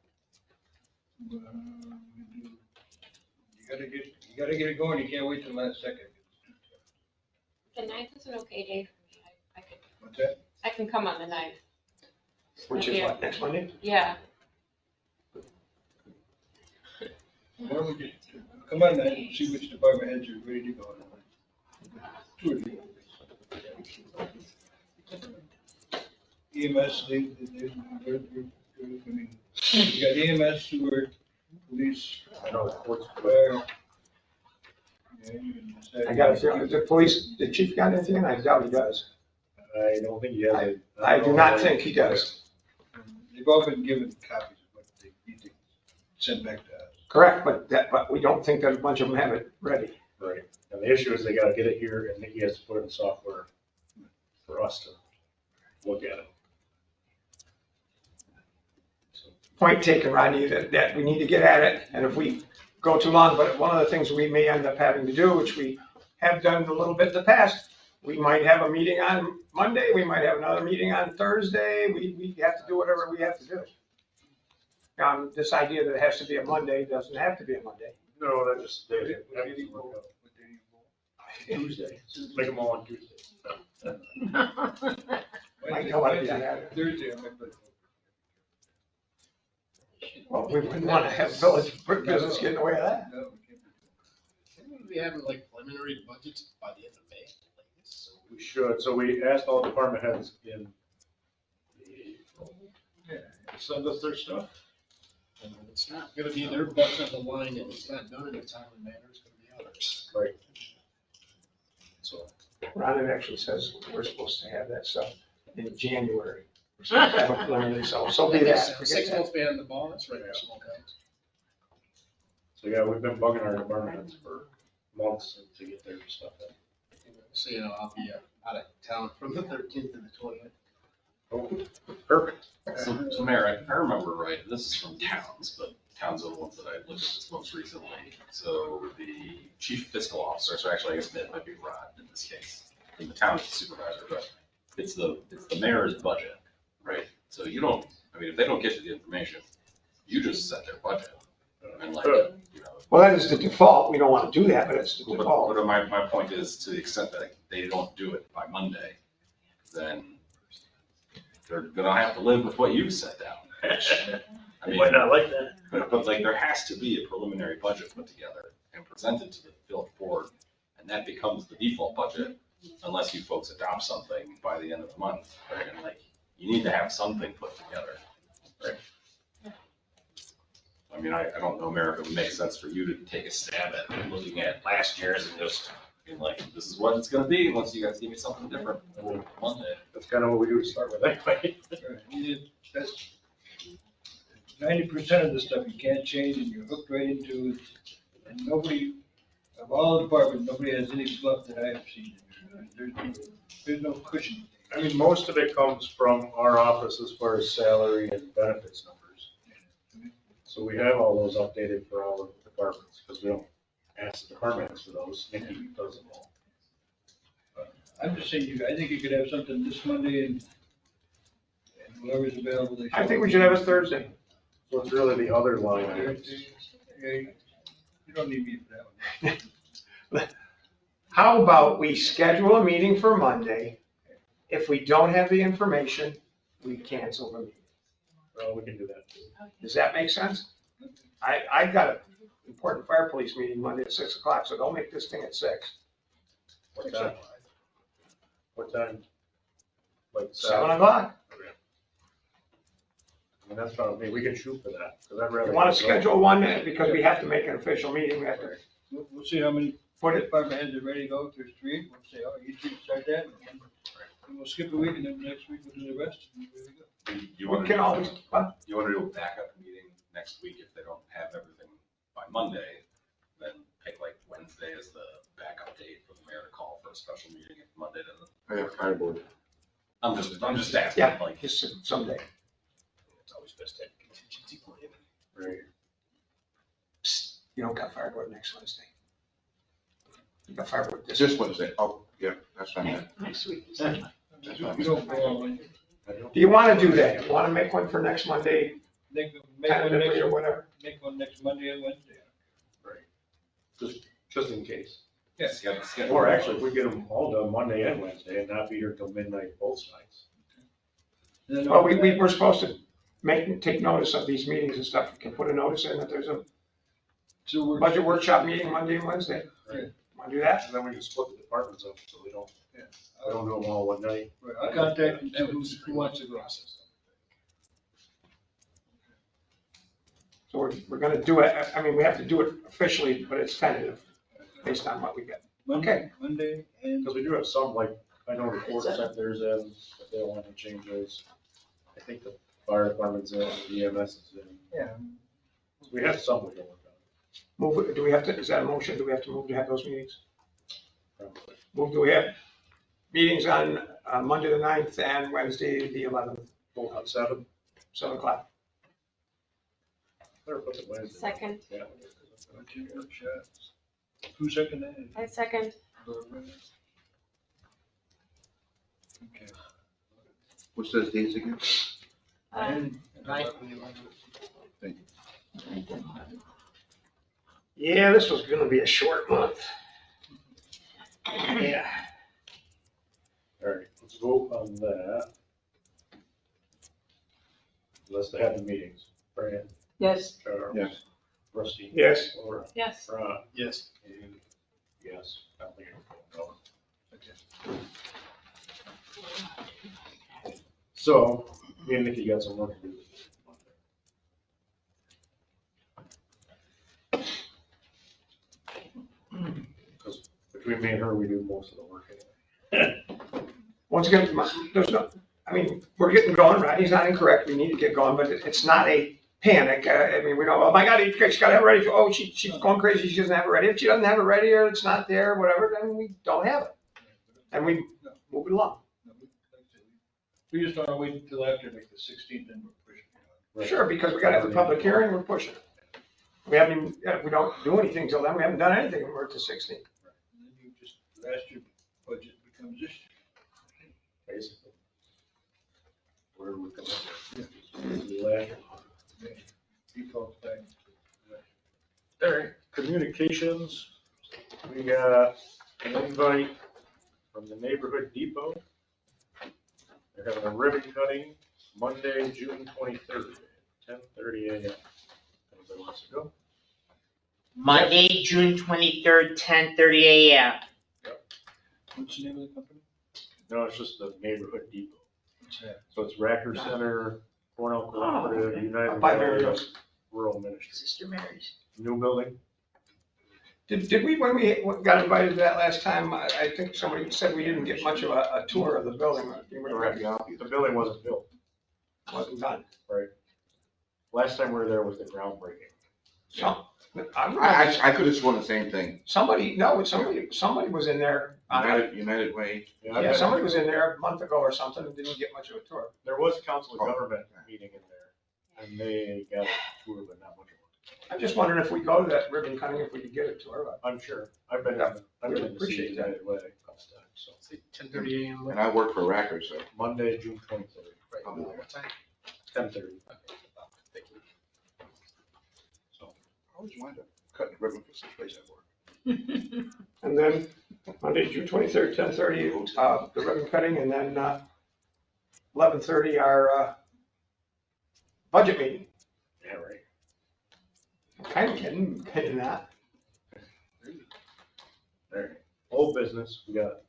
D: you gotta get it going. You can't wait till the last second.
K: The 9th is an okay day for me. I could,
D: What's that?
K: I can come on the 9th.
E: Which is what, next Monday?
K: Yeah.
D: Why don't we just come on and see which department heads are ready to go. Two of you. EMS, they're, I mean, you got EMS, sewer, police,
B: I know the court's.
D: fire.
E: I got a feeling, the police, the chief got anything? I doubt he does.
B: I don't think he has it.
E: I do not think he does.
D: They've all been given copies of what they need to send back to us.
E: Correct, but we don't think that a bunch of them have it ready.
B: Right, and the issue is they gotta get it here, and Nikki has to put it in software for us to look at it.
E: Point taken, Rodney, that we need to get at it, and if we go too long, but one of the things we may end up having to do, which we have done a little bit in the past, we might have a meeting on Monday, we might have another meeting on Thursday, we have to do whatever we have to do. This idea that it has to be a Monday doesn't have to be a Monday.
B: No, that just, Tuesday, make them all on Tuesday.
E: I know what it is.
D: Thursday, I might put it.
E: Well, we wouldn't want to have village business getting away with that.
D: No,
G: Shouldn't we be having like preliminary budgets by the end of May?
B: So we should, so we asked all department heads in send us their stuff.
G: And if it's not gonna be their budget on the line and it's not done in a timely manner, it's gonna be others.
B: Right.
G: So.
E: Ron, it actually says we're supposed to have that stuff in January. We're supposed to have a preliminary, so be that. Forget
G: 6
E: that.
G: months behind the ball, that's right, small towns.
B: So yeah, we've been bugging our department heads for months to get their stuff in.
G: So, you know, I'll be out of town from the 13th to the 20th.
B: Oh, perfect.
P: So Mayor, I remember right, this is from towns, but towns are the ones that I looked at this most recently. So the chief fiscal officer, so actually I guess that might be Rod in this case, in the town supervisor, but it's the mayor's budget, right? So you don't, I mean, if they don't get you the information, you just set their budget. And like, you know.
E: Well, that is the default. We don't want to do that, but it's the default.
P: But my point is, to the extent that they don't do it by Monday, then they're gonna have to live with what you set down. I mean,
B: Might not like that.
P: but like, there has to be a preliminary budget put together and presented to the village board, and that becomes the default budget unless you folks adopt something by the end of the month, right? And like, you need to have something put together, right? I mean, I don't know, Mayor, if it would make sense for you to take a stab at looking at last year's and just, being like, this is what it's gonna be unless you guys give me something different Monday.
B: That's kind of what we do to start with anyway.
D: That's 90% of the stuff you can't change and you're hooked right into it. And nobody, of all departments, nobody has any fluff that I have seen. There's no cushion.
B: I mean, most of it comes from our office as far as salary and benefits numbers. So we have all those updated for all of the departments, because we don't ask the departments for those, Nikki does them all.
D: I'm just saying, I think you could have something this Monday and whoever's available. they
E: I think we should have it Thursday.
B: So it's really the other line items.
D: Yeah, you don't need me for that one.
E: How about we schedule a meeting for Monday? If we don't have the information, we cancel the meeting.
B: Well, we can do that too.
E: Does that make sense? I got an important fire police meeting Monday at 6 o'clock, so don't make this thing at 6.
B: What time? What time? Like
E: 7 o'clock.
B: I mean, that's probably, we can shoot for that, because I'd rather.
E: You want to schedule one, because we have to make an official meeting, we have to
D: We'll see how many
E: put it,
D: department heads are ready to go. If there's 3, we'll say, oh, you two start that. And we'll skip a week and then next week we'll do the rest. And there we go.
P: You
E: we
P: wanna
E: can
P: do-
E: always,
P: You wanna do a backup meeting next week if they don't have everything by Monday, then pick like Wednesday as the backup date for the mayor to call for a special meeting if Monday doesn't.
I: I have fireboard.
P: I'm just asking,
E: yeah,
P: like,
E: just someday.
G: It's always best to have a contingency plan.
B: Right.
E: Psst, you don't got firework next Wednesday. You got firework this.
I: This Wednesday, oh, yeah, that's fine.
L: Next week.
I: That's fine.
D: You don't go on Wednesday.
E: Do you want to do that? You want to make one for next Monday,
D: Make one
E: tentatively
D: next,
E: or whatever?
D: make one next Monday and Wednesday.
B: Just in case.
D: Yeah.
P: schedule.
B: Or actually, if we get them all done Monday and Wednesday and not be here till midnight both sides.
D: And then
E: Well, we're supposed to take notice of these meetings and stuff. We can put a notice in that there's a
D: So we're.
E: budget workshop meeting Monday and Wednesday.
B: Right.
E: Want to do that?
B: And then we can split the departments up, so we don't
D: Yeah.
B: do them all one night.
D: Right, I'll contact you, who wants to go.
E: So we're gonna do it, I mean, we have to do it officially, but it's tentative, based on what we get. Okay.
D: Monday and.
B: Because we do have some, like, I know the court sent theirs in, but they don't want to change those. I think the fire department's in, the EMS is in.
D: Yeah.
B: We have some we can work
E: Move, do we have to, is that a motion? Do we have to move to have those meetings?
B: on, probably.
E: Move, do we have meetings on Monday the 9th and Wednesday the 11th,
B: Both at 7.
E: 7 o'clock?
B: Better put the Wednesday.
K: Second.
B: Yeah.
D: Who seconded that?
K: I second.
D: Okay.
I: What's those dates again?
D: And
E: Yeah, this was gonna be a short month. Yeah.
B: All right, let's vote on that. Unless they have the meetings. Brian,
L: Yes.
B: Charles.
I: Yes.
B: Rusty.
E: Yes.
B: Laura.
K: Yes.
B: Ron.
G: Yes.
B: And yes. I don't think it'll go. So, me and Nikki got some work to do. Because between me and her, we do most of the work anyway.
E: Once again, there's no, I mean, we're getting going, right? He's not incorrect. We need to get going, but it's not a panic. I mean, we don't, oh my God, she's gotta have it ready. Oh, she's going crazy. She doesn't have it ready. If she doesn't have it ready or it's not there, whatever, then we don't have it. And we move it along.
D: we just don't wanna wait until after like the 16th and we're pushing.
B: Right.
E: Sure, because we gotta have a public hearing, we're pushing it. We haven't even, if we don't do anything till then, we haven't done anything, we're at the 16th.
D: And then you just, last year budget becomes this
B: Basically. Where we come up. Last.
D: year. Default back.
B: All right, communications, we got an invite from the Neighborhood Depot. They're having a ribbon cutting Monday, June 23rd, 10:30 a.m. Anybody wants to go?
Q: Monday, June 23rd, 10:30 a.m.
D: What's the name of the company?
B: No, it's just the Neighborhood Depot.
D: What's that?
B: So it's Racker Center, Cornell Cooperative, United
E: By
B: Way,
E: Mary Jo's.
B: Rural Ministry.
L: Sister Mary's.
B: New building?
E: Did we, when we got invited to that last time, I think somebody said we didn't get much of a tour of the building. You were
B: Correct. The building wasn't built,
E: Wasn't done.
B: right? Last time we were there was the groundbreaking.
E: So,
I: I could have sworn the same thing.
E: somebody was in there.
I: United Way.
E: Yeah, somebody was in there a month ago or something and didn't get much of a tour.
B: There was council of government meeting in there, and they got a tour, but not much of it.
E: I'm just wondering if we go to that ribbon cutting, if we could get a tour.
B: I'm sure. I've been in the
E: Appreciate
B: city
E: that.
B: United Way a couple times, so.
G: 10:30 a.m.
I: And I work for Racker, so.
B: Monday, June 23rd,
G: Right, what time?
B: 10:30.
G: Thank you.
I: I always wind up cutting the ribbon for some place I work.
E: And then Monday, June 23rd, 10:30, the ribbon cutting, and then 11:30, our budget meeting.
B: Yeah, right.
E: Kind of getting that.
B: All right. Old business, we got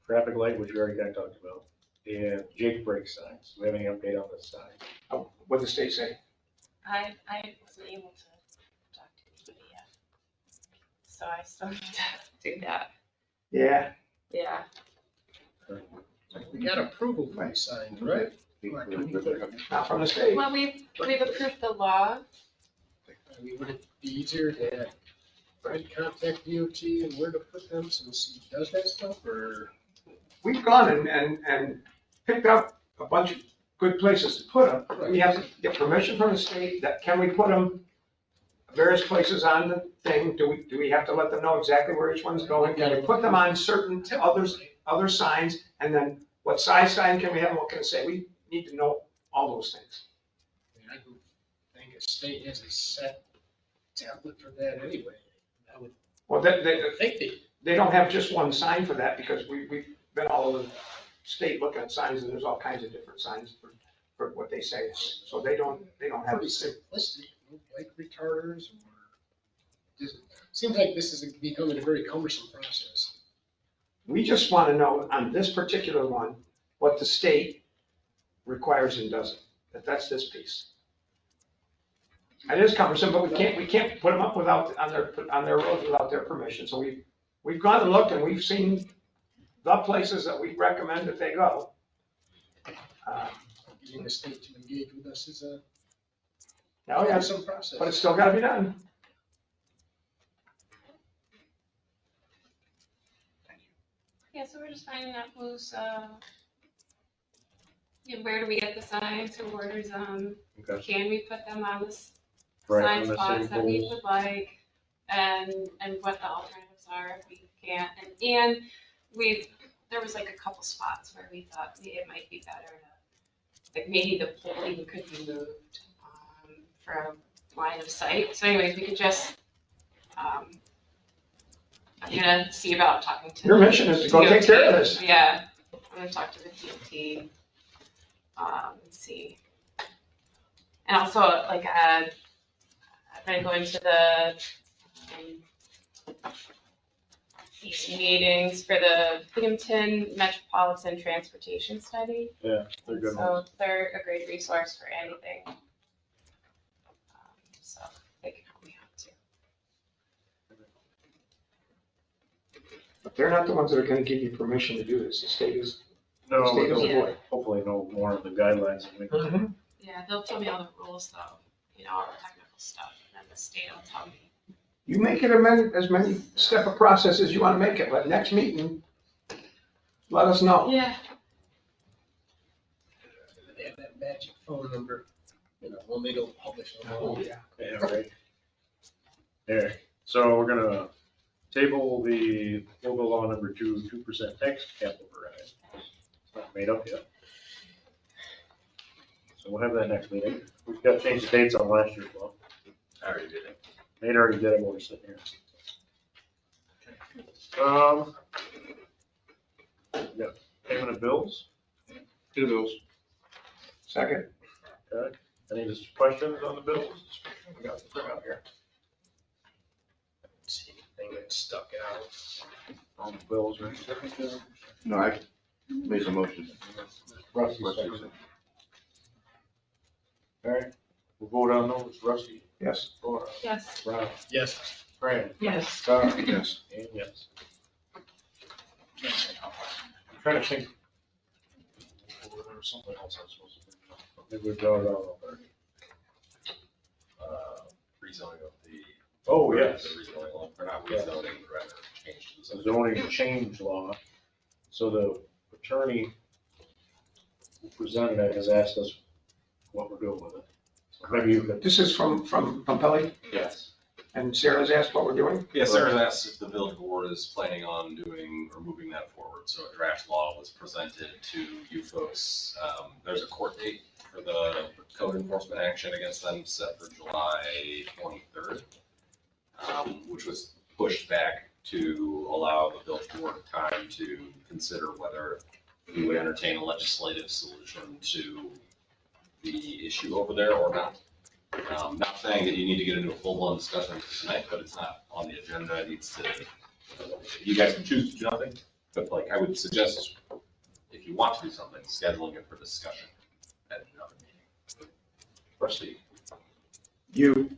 B: traffic light, which we already kind of talked about, and Jake brake signs. Do we have any update on this sign?
E: Oh, what did the state say?
K: I wasn't able to talk to anybody yet. So I still need to do that.
E: Yeah.
K: Yeah.
G: We got approval for these signs, right?
E: Not from the state.
K: Well, we've approved the law.
G: I mean, would it be easier to have Fred contact DOT and where to put them since he does that stuff, or?
E: We've gone and picked up a bunch of good places to put them. We have to get permission from the state that, can we put them various places on the thing? Do we have to let them know exactly where each one's going? Can we put them on certain other signs? And then what size sign can we have and what can it say? We need to know all those things.
G: I would think a state has a set template for that anyway. I would
E: Well,
G: think
E: they don't have just one sign for that, because we've been all over the state looking at signs, and there's all kinds of different signs for what they say. So they don't have.
G: pretty simplistic, like retarders or, just, seems like this is becoming a very cumbersome process.
E: We just want to know on this particular one, what the state requires and doesn't. That's this piece. It is cumbersome, but we can't put them up on their roads without their permission. So we've gone and looked, and we've seen the places that we recommend that they go.
G: Getting the state to engage with us is a
E: Oh, yeah,
G: cumbersome process.
E: but it's still got to be done.
K: Yeah, so we're just finding out who's, where do we get the signs, who orders them?
B: Okay.
K: Can we put them on the
B: Right,
K: sign
B: on the
K: spots
B: same
K: that we
B: poles.
K: would like? And what the alternatives are if we can't. And there was like a couple spots where we thought it might be better to, like maybe the pole even could be moved from line of sight. So anyways, we could just, I'm gonna see about talking to.
E: Your mission is to go take care of this.
K: Yeah, I'm gonna talk to the DOT, and see. And also, like, I've been going to these meetings for the Binghamton Metropolitan Transportation Study.
B: Yeah, they're good.
K: So they're a great resource for anything. So they can help me out too.
E: But they're not the ones that are going to give you permission to do this. The state is.
B: No,
E: the state is
B: but
E: the boy.
B: hopefully know more of the guidelines.
K: Yeah, they'll tell me all the rules though, all the technical stuff, and then the state will tell me.
E: You make it as many step of process as you want to make it, but next meeting, let us know.
K: Yeah.
G: They have that magic phone number, when they don't publish it.
E: Oh, yeah.
B: Yeah, right. There. So we're gonna table the local law number 2, 2% tax cap override. It's not made up yet. So we'll have that next meeting. We've got to change the dates on last year's law.
P: I already did it.
B: Nate already did it while we're sitting here. Yeah, payment of bills.
I: Pay the bills.
E: Second.
B: Okay. Any just questions on the bills? We got the printout here.
G: See anything that stuck out.
B: On the bills, right?
I: No, I made some motions.
B: Rusty seconded. All right, we'll vote on those. Rusty?
E: Yes.
B: Laura?
K: Yes.
B: Ron?
G: Yes.
B: Fran,
L: Yes.
B: Charles,
I: Yes.
B: and yes. I'm trying to think. There was something else I was supposed to bring up. Maybe we brought it all up already.
P: Rezoning of the.
B: Oh, yes.
P: The rezoning law, or not rezoning, but rather change to
B: The zoning change law. So the attorney who presented it has asked us what we're doing with it. So maybe you could.
E: This is from Pompelli,
P: Yes.
E: and Sarah's asked what we're doing?
P: Yeah, Sarah asked if the village board is planning on doing or moving that forward. So a draft law was presented to you folks. There's a court date for the code enforcement action against them set for July 23rd, which was pushed back to allow the village board time to consider whether we would entertain a legislative solution to the issue over there or not. Not saying that you need to get into a full-blown discussion tonight, but it's not on the agenda. It needs to, you guys can choose to do nothing, but like, I would suggest, if you want to do something, scheduling it for discussion at another meeting. Trustee.
E: You,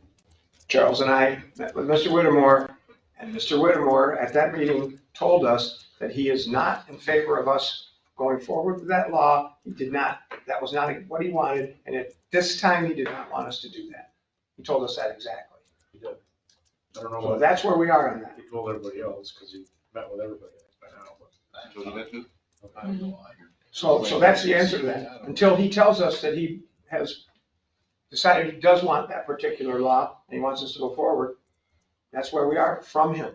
E: Charles and I met with Mr. Whittemore, and Mr. Whittemore at that meeting told us that he is not in favor of us going forward with that law. He did not, that was not what he wanted, and at this time, he did not want us to do that. He told us that exactly.
B: He did. I don't know
E: So
B: what.
E: that's where we are on that.
B: He told everybody else, because he met with everybody by now, but.
I: So you got to?
B: I don't know.
E: So that's the answer to that. Until he tells us that he has decided he does want that particular law, and he wants us to go forward, that's where we are from him.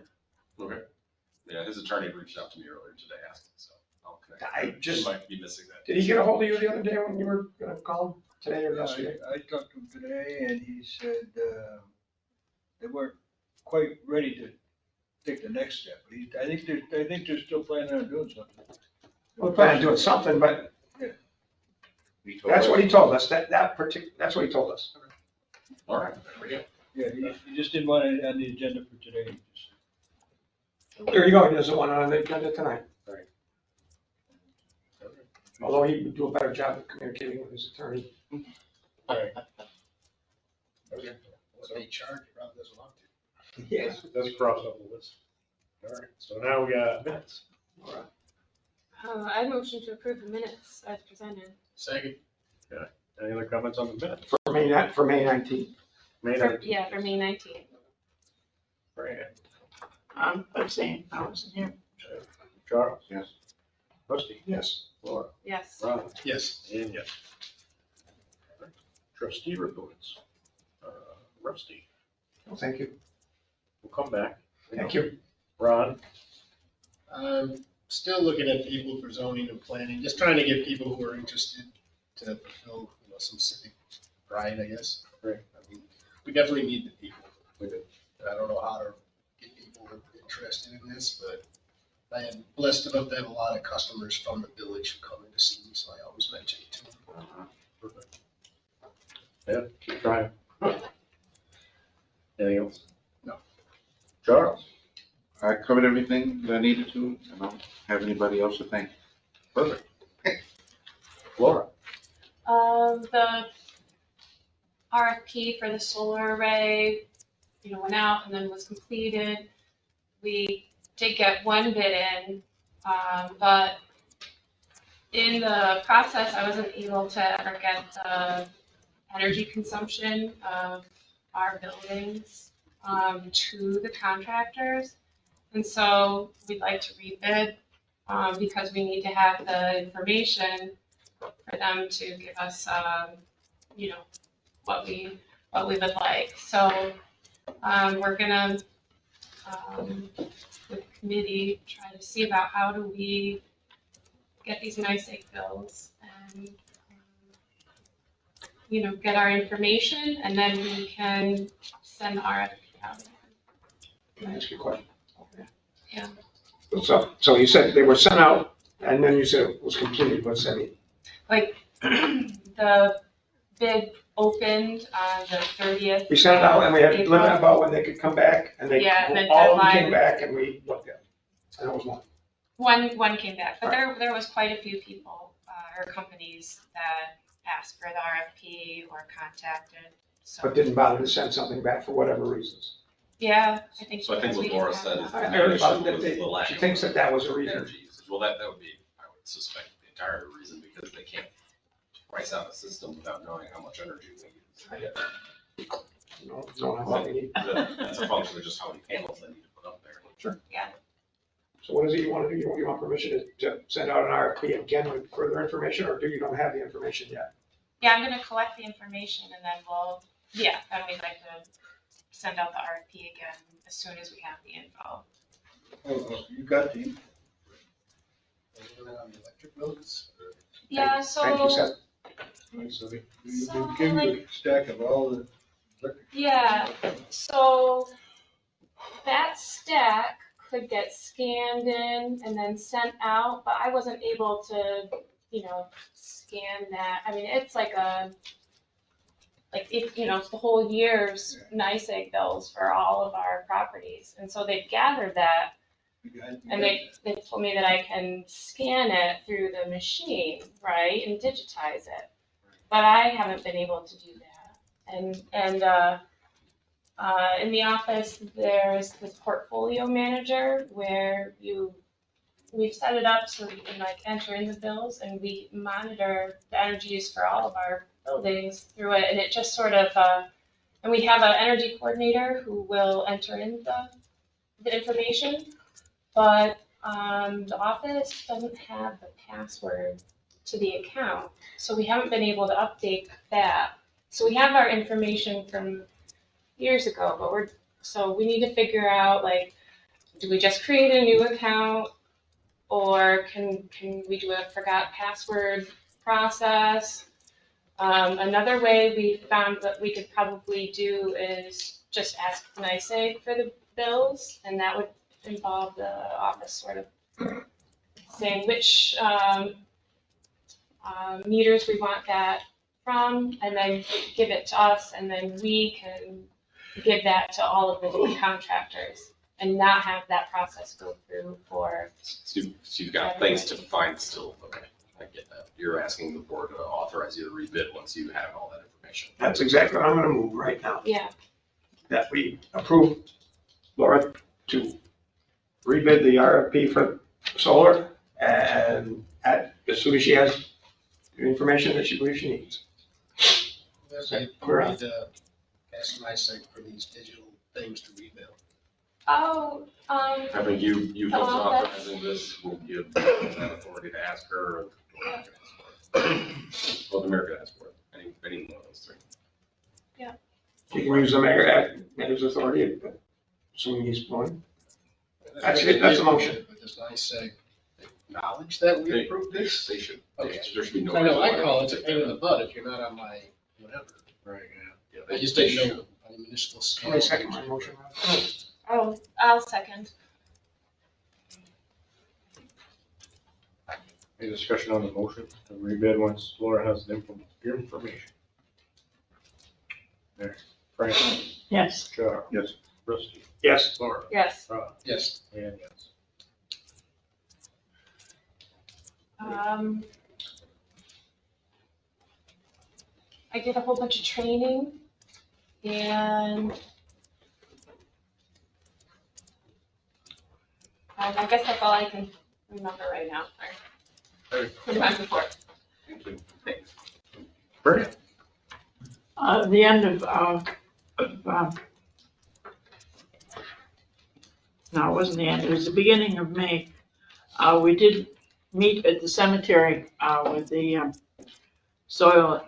P: Okay. Yeah, his attorney reached out to me earlier today asking, so I'll connect.
E: I just-
P: He might be missing that.
E: Did he get a hold of you the other day when you were gonna call him, today or yesterday?
D: I talked to him today and he said, they weren't quite ready to take the next step. I think they're still planning on doing something.
E: We're planning on doing something, but
I: He told
E: that's
I: us.
E: what he told us, that's what he told us.
P: All right, there we go.
D: Yeah, he just didn't want it on the agenda for today. He just-
E: There you go, he doesn't want it on the agenda tonight.
B: Right.
E: Although he would do a better job of communicating with his attorney.
B: Alright. Okay.
G: So he charged, he probably doesn't want to.
E: Yes.
B: That's crossed off the list. Alright, so now we got minutes.
K: I motion to approve the minutes as presented.
G: Second.
B: Any other comments on the minutes?
E: For May 19th.
B: May
K: For-
B: 19th.
K: Yeah, for May 19th.
B: Fran,
L: Abstain, I wasn't here.
B: Charles,
I: Yes.
B: Rusty,
E: Yes.
B: Laura,
K: Yes.
B: Ron,
G: Yes.
B: and yes. Trustee reports. Rusty,
E: Well, thank you.
B: we'll come back.
E: Thank you.
B: Ron,
G: Still looking at people for zoning and planning, just trying to get people who are interested to fulfill, some civic pride, I guess.
B: Right.
G: I mean, we definitely need the people with it. I don't know how to get people interested in this, but I am blessed enough to have a lot of customers from the village coming to see me, so I always mention it to them.
B: perfect. Yeah, keep trying. Anything else?
G: No.
B: Charles,
I: I covered everything that I needed to. I don't have anybody else to thank.
B: perfect. Laura,
K: The RFP for the solar array, went out and then was completed. We did get one bid in, but in the process, I wasn't able to ever get the energy consumption of our buildings to the contractors. And so we'd like to rebid because we need to have the information for them to give us, what we would like. So we're gonna, with the committee, try to see about how do we get these NICEAG bills and, get our information, and then we can send the RFP out.
E: Can I ask you a question?
K: Yeah.
E: So you said they were sent out, and then you said it was completed, what's that mean?
K: Like, the bid opened on the 30th.
E: We sent it out, and we had a
K: April.
E: limit about when they could come back, and they,
K: Yeah, and the
E: all of them
K: deadline-
E: came back, and we looked at it. And that was one.
K: One came back, but there was quite a few people, or companies that asked for the RFP or contacted, so.
E: But didn't bother to send something back for whatever reasons.
K: Yeah, I think.
P: So I think
K: because
P: what
K: we
P: Laura
K: have
P: said is
K: enough.
P: the
E: I
P: main
E: heard
P: issue
E: about that.
P: was the lack
E: She
P: of
E: thinks that was a reason.
P: energy usage. Well, that would be, I would suspect, the entire reason, because they can't price out a system without knowing how much energy they use.
E: No, I thought we need.
P: That's a function of just how many panels they need to put up there.
E: Sure.
K: Yeah.
E: So what is it you want to do? You want permission to send out an RFP again with further information, or you don't have the information yet?
K: Yeah, I'm gonna collect the information and then we'd like to send out the RFP again as soon as we have the info.
D: Oh, you got the,
G: On the electric bills.
K: Yeah,
E: Thank you,
K: so,
E: Seth.
D: so we
K: So,
D: give you a
K: like-
D: stack of all the electric.
K: yeah, so that stack could get scanned in and then sent out, but I wasn't able to, scan that. I mean, it's like it's the whole year's NICEAG bills for all of our properties. And so they've gathered that and they told me that I can scan it through the machine, right, and digitize it. But I haven't been able to do that. And in the office, there's this portfolio manager where we've set it up so you can enter in the bills and we monitor the energy use for all of our buildings through it. And it just sort of, and we have an energy coordinator who will enter in the information, but the office doesn't have the password to the account. So we haven't been able to update that. So we have our information from years ago, but so we need to figure out, do we just create a new account, or can we do a forgot password process? Another way we found that we could probably do is just ask NICEAG for the bills, and that would involve the office sort of saying which meters we want that from, and then give it to us, and then we can give that to all of the different contractors and not have that process go through for.
P: So you've got things to find still, okay, I get that. You're asking the board to authorize you to rebid once you have all that information.
E: That's exactly what I'm gonna move right now.
K: Yeah.
E: That we approve Laura to rebid the RFP for solar, and as soon as she has the information that she believes she needs.
G: We need to ask NICEAG for these digital things to rebuild.
K: Oh,
P: I think you folks authorizing this will give that authority to ask her, or well, the mayor could ask for it, any one of those three.
E: You can use the mayor's authority, assuming he's willing. That's it, that's a motion.
G: But does NICEAG acknowledge that we approved this?
P: They should,
G: Okay.
P: there should be no.
G: I know, I call it a pain in the butt if you're not on my whatever.
P: Right, yeah.
G: I just didn't know on the municipal scale.
E: Can I second my motion?
K: Oh, I'll second.
B: Any discussion on the motion to rebid once Laura has the your information? There, Frank,
L: Yes.
B: Chuck. Yes. Rusty,
E: Yes.
B: Laura,
K: Yes.
B: Rob,
G: Yes.
B: and yes.
K: I did a whole bunch of training and I guess that's all I can remember right now. From time before.
P: Thank you. Thanks.
B: Brilliant.
L: The end of, no, it wasn't the end, it was the beginning of May. We did meet at the cemetery, with the, soil,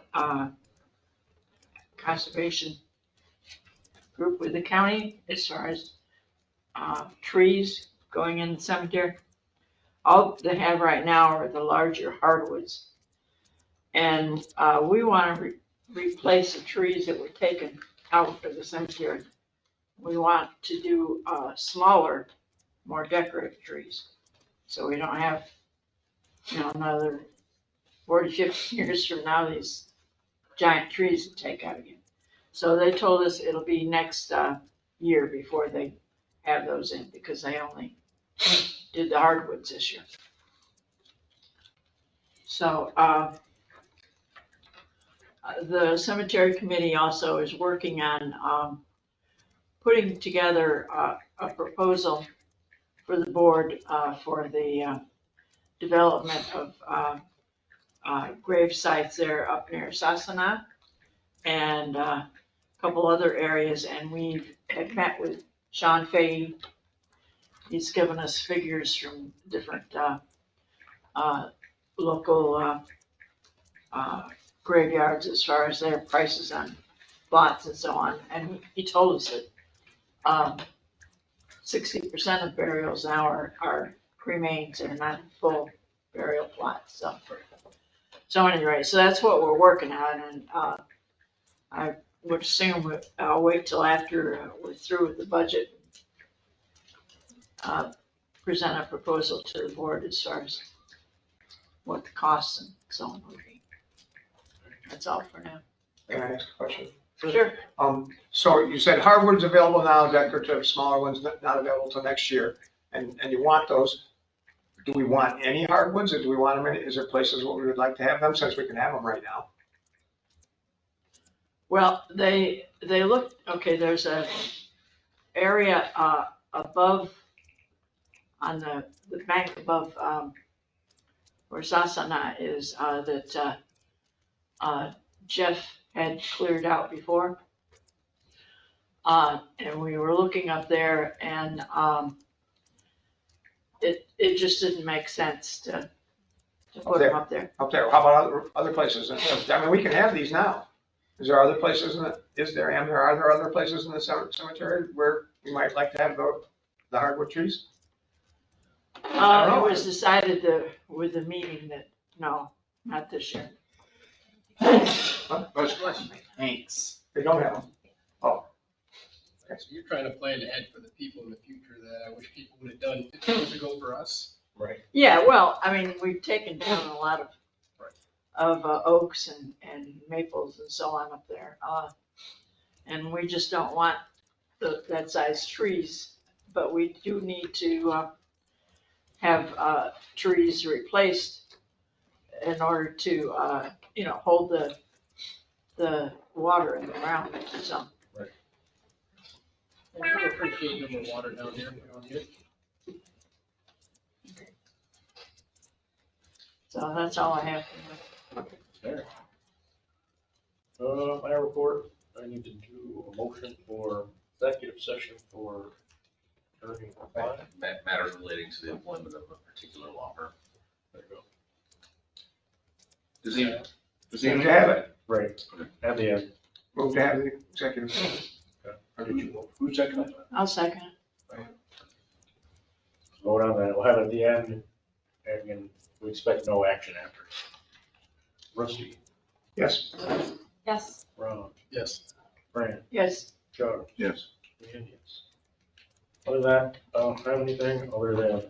L: conservation group with the county as far as, trees going in the cemetery. All they have right now are the larger hardwoods. And, we want to replace the trees that were taken out of the cemetery. We want to do smaller, more decorative trees. So we don't have, another 40, 50 years from now, these giant trees to take out again. So they told us it'll be next year before they have those in, because they only did the hardwoods this year. So, the cemetery committee also is working on putting together a proposal for the board for the development of grave sites there up near Sasana and a couple other areas. And we had met with Sean Fahey. He's given us figures from different local graveyards as far as their prices on plots and so on. And he told us that 60% of burials now are cremains and not full burial plots. So anyway, so that's what we're working on, and I would assume I'll wait till after we're through with the budget. Present a proposal to the board as far as what the costs and so on would be. That's all for now.
E: Can I ask a question?
L: Sure.
E: So you said hardwood's available now, decorative, smaller ones not available till next year, and you want those. Do we want any hardwoods, or do we want them in, is there places where we would like to have them, since we can have them right now?
L: Well, they look, okay, there's a area above, on the bank above where Sasana is, that Jeff had cleared out before. And we were looking up there, and it just didn't make sense to put them up there.
E: Up there, how about other places? I mean, we can have these now. Is there other places are there other places in the cemetery where we might like to have the hardwood trees?
L: It was decided with the meeting that, no, not this year.
Q: Thanks.
E: They don't have them. Oh.
G: So you're trying to plan ahead for the people in the future that I wish people would have done 15 years ago for us.
B: Right.
L: Yeah, well, I mean, we've taken down a lot of oaks and maples and so on up there. And we just don't want that size trees, but we do need to have trees replaced in order to, hold the water in the ground, so.
G: And we appreciate no more water down here.
L: So that's all I have for
B: There. My report, I need to do a motion for executive session for attorney.
P: Matters relating to the employment of a particular law firm.
B: There you go.
I: Does he
E: Seem to have it.
B: Right, at the end.
E: Move to have the executive session.
B: Or did you vote? Who seconded it?
L: I'll second it.
B: Vote on that, we'll have it at the end, and again, we expect no action after. Rusty,
E: Yes.
K: Yes.
B: Ron,
G: Yes.
B: Fran,
L: Yes.
B: Charles,
I: Yes.
B: and yes. Other than that, I don't have anything other than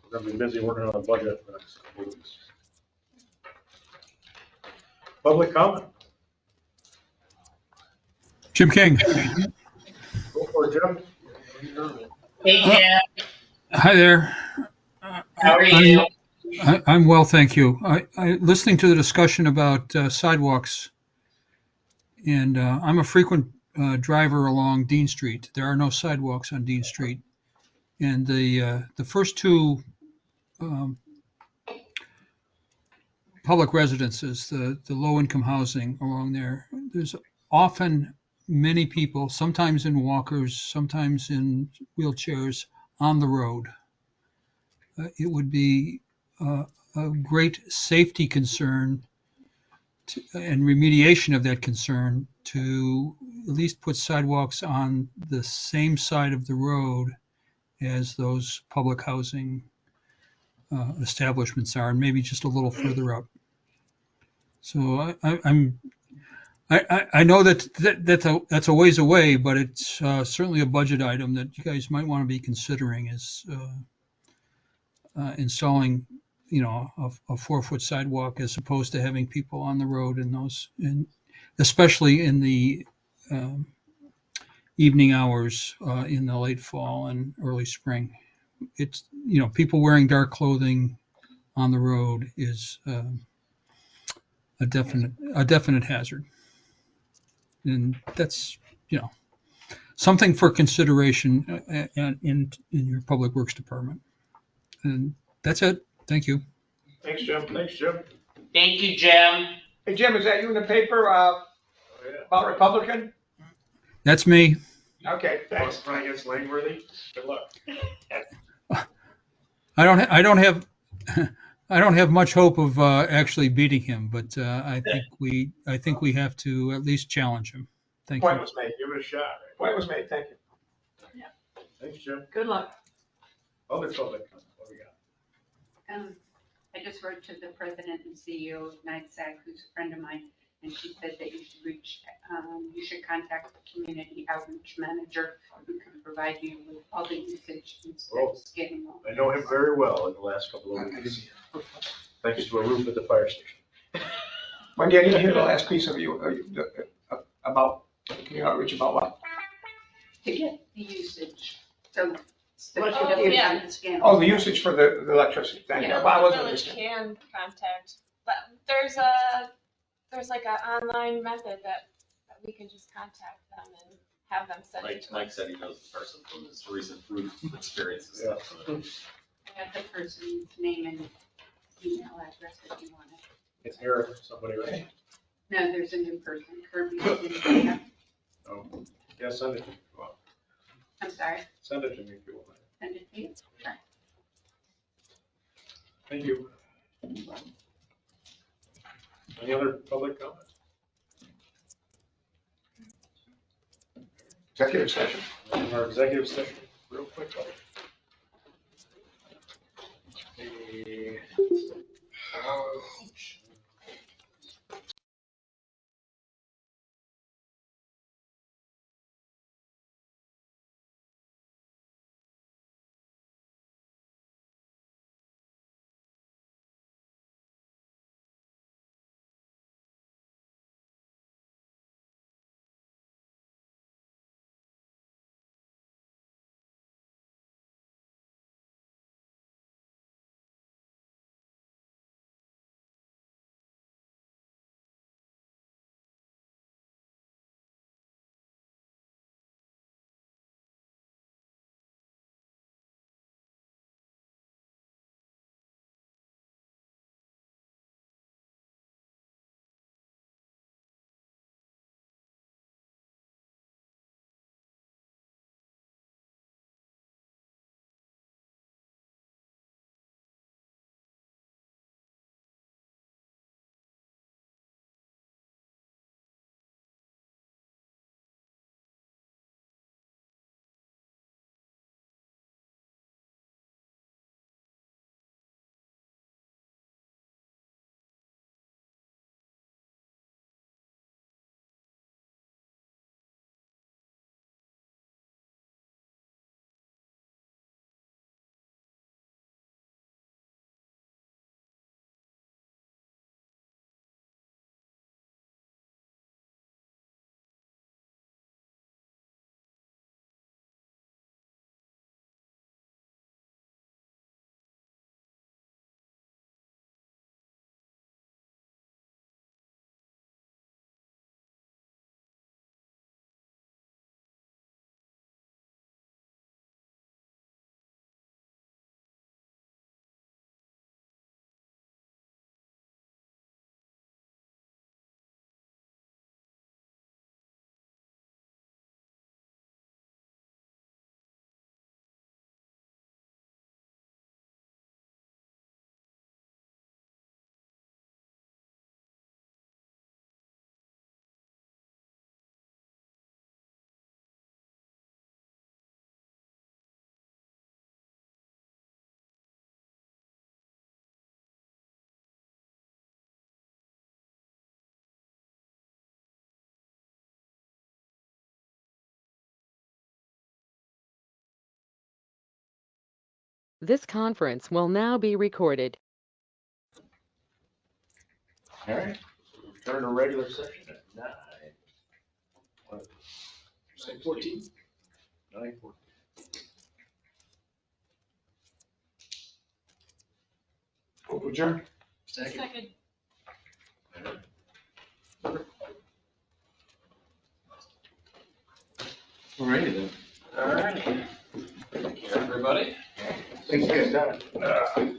B: we're gonna be busy working on the budget for the next couple of weeks. Public comment,
R: Jim King.
B: go for it, Jim.
Q: Hey, Jim,
R: Hi there.
Q: how are you?
R: I'm well, thank you. Listening to the discussion about sidewalks, and I'm a frequent driver along Dean Street. There are no sidewalks on Dean Street, and the first two public residences, the low-income housing along there, there's often many people, sometimes in walkers, sometimes in wheelchairs, on the road. It would be a great safety concern and remediation of that concern to at least put sidewalks on the same side of the road as those public housing establishments are, and maybe just a little further up. So I know that's a ways away, but it's certainly a budget item that you guys might want to be considering is installing, a 4-foot sidewalk as opposed to having people on the road in those, and especially in the evening hours in the late fall and early spring. It's, people wearing dark clothing on the road is a definite hazard. And that's, something for consideration in your Public Works Department. And that's it. Thank you.
E: Thanks, Jim. Thanks, Jim.
Q: Thank you, Jim.
E: Hey, Jim, is that you in the paper, about Republican?
R: That's me.
E: Okay, thanks.
B: Running against Langworthy, good luck.
R: I don't have I don't have much hope of actually beating him, but I think we have to at least challenge him. Thank
E: Point
R: you.
E: was made.
B: Give it a shot.
E: Point was made. Thank you.
B: Thanks, Jim.
L: Good luck.
B: Other public comment, what do we got?
F: I just wrote to the president and CEO of NISAC, who's a friend of mine, and she said that you should contact the community outreach manager who can provide you with all the usage instead
B: Oh.
F: of scanning all.
B: I know him very well in the last couple of weeks, thanks to a roof at the fire station.
E: Wendy, I didn't hear the last piece of about community outreach about what?
F: To get the usage, so.
K: Oh, yeah.
E: Oh, the usage for the electricity. Thank you.
K: Yeah,
E: Well, I
K: the
E: wasn't
K: village
E: listening.
K: can contact, but there's like an online method that we can just contact them and have them send it to
P: Mike
K: us.
P: said he knows the person from his recent roof experiences.
B: Yeah.
F: I have the person's name and email address if you want it.
B: It's Eric, somebody, right?
F: No, there's a new person, Kirby. Yeah.
B: Oh, yeah, send it to me. if you want.
F: I'm sorry,
B: Send it to me if you want.
F: send it to you. Sure.
B: Thank you. Any other public comments?
E: Executive session.
B: In our executive session, real quick.
A: This conference will now be recorded.
B: All right, return to regular session at 9:14. 9:14.
E: Adjourn.
H: Second.
P: Alrighty then.
C: Alright. Thank you, everybody.
E: Thanks, guys.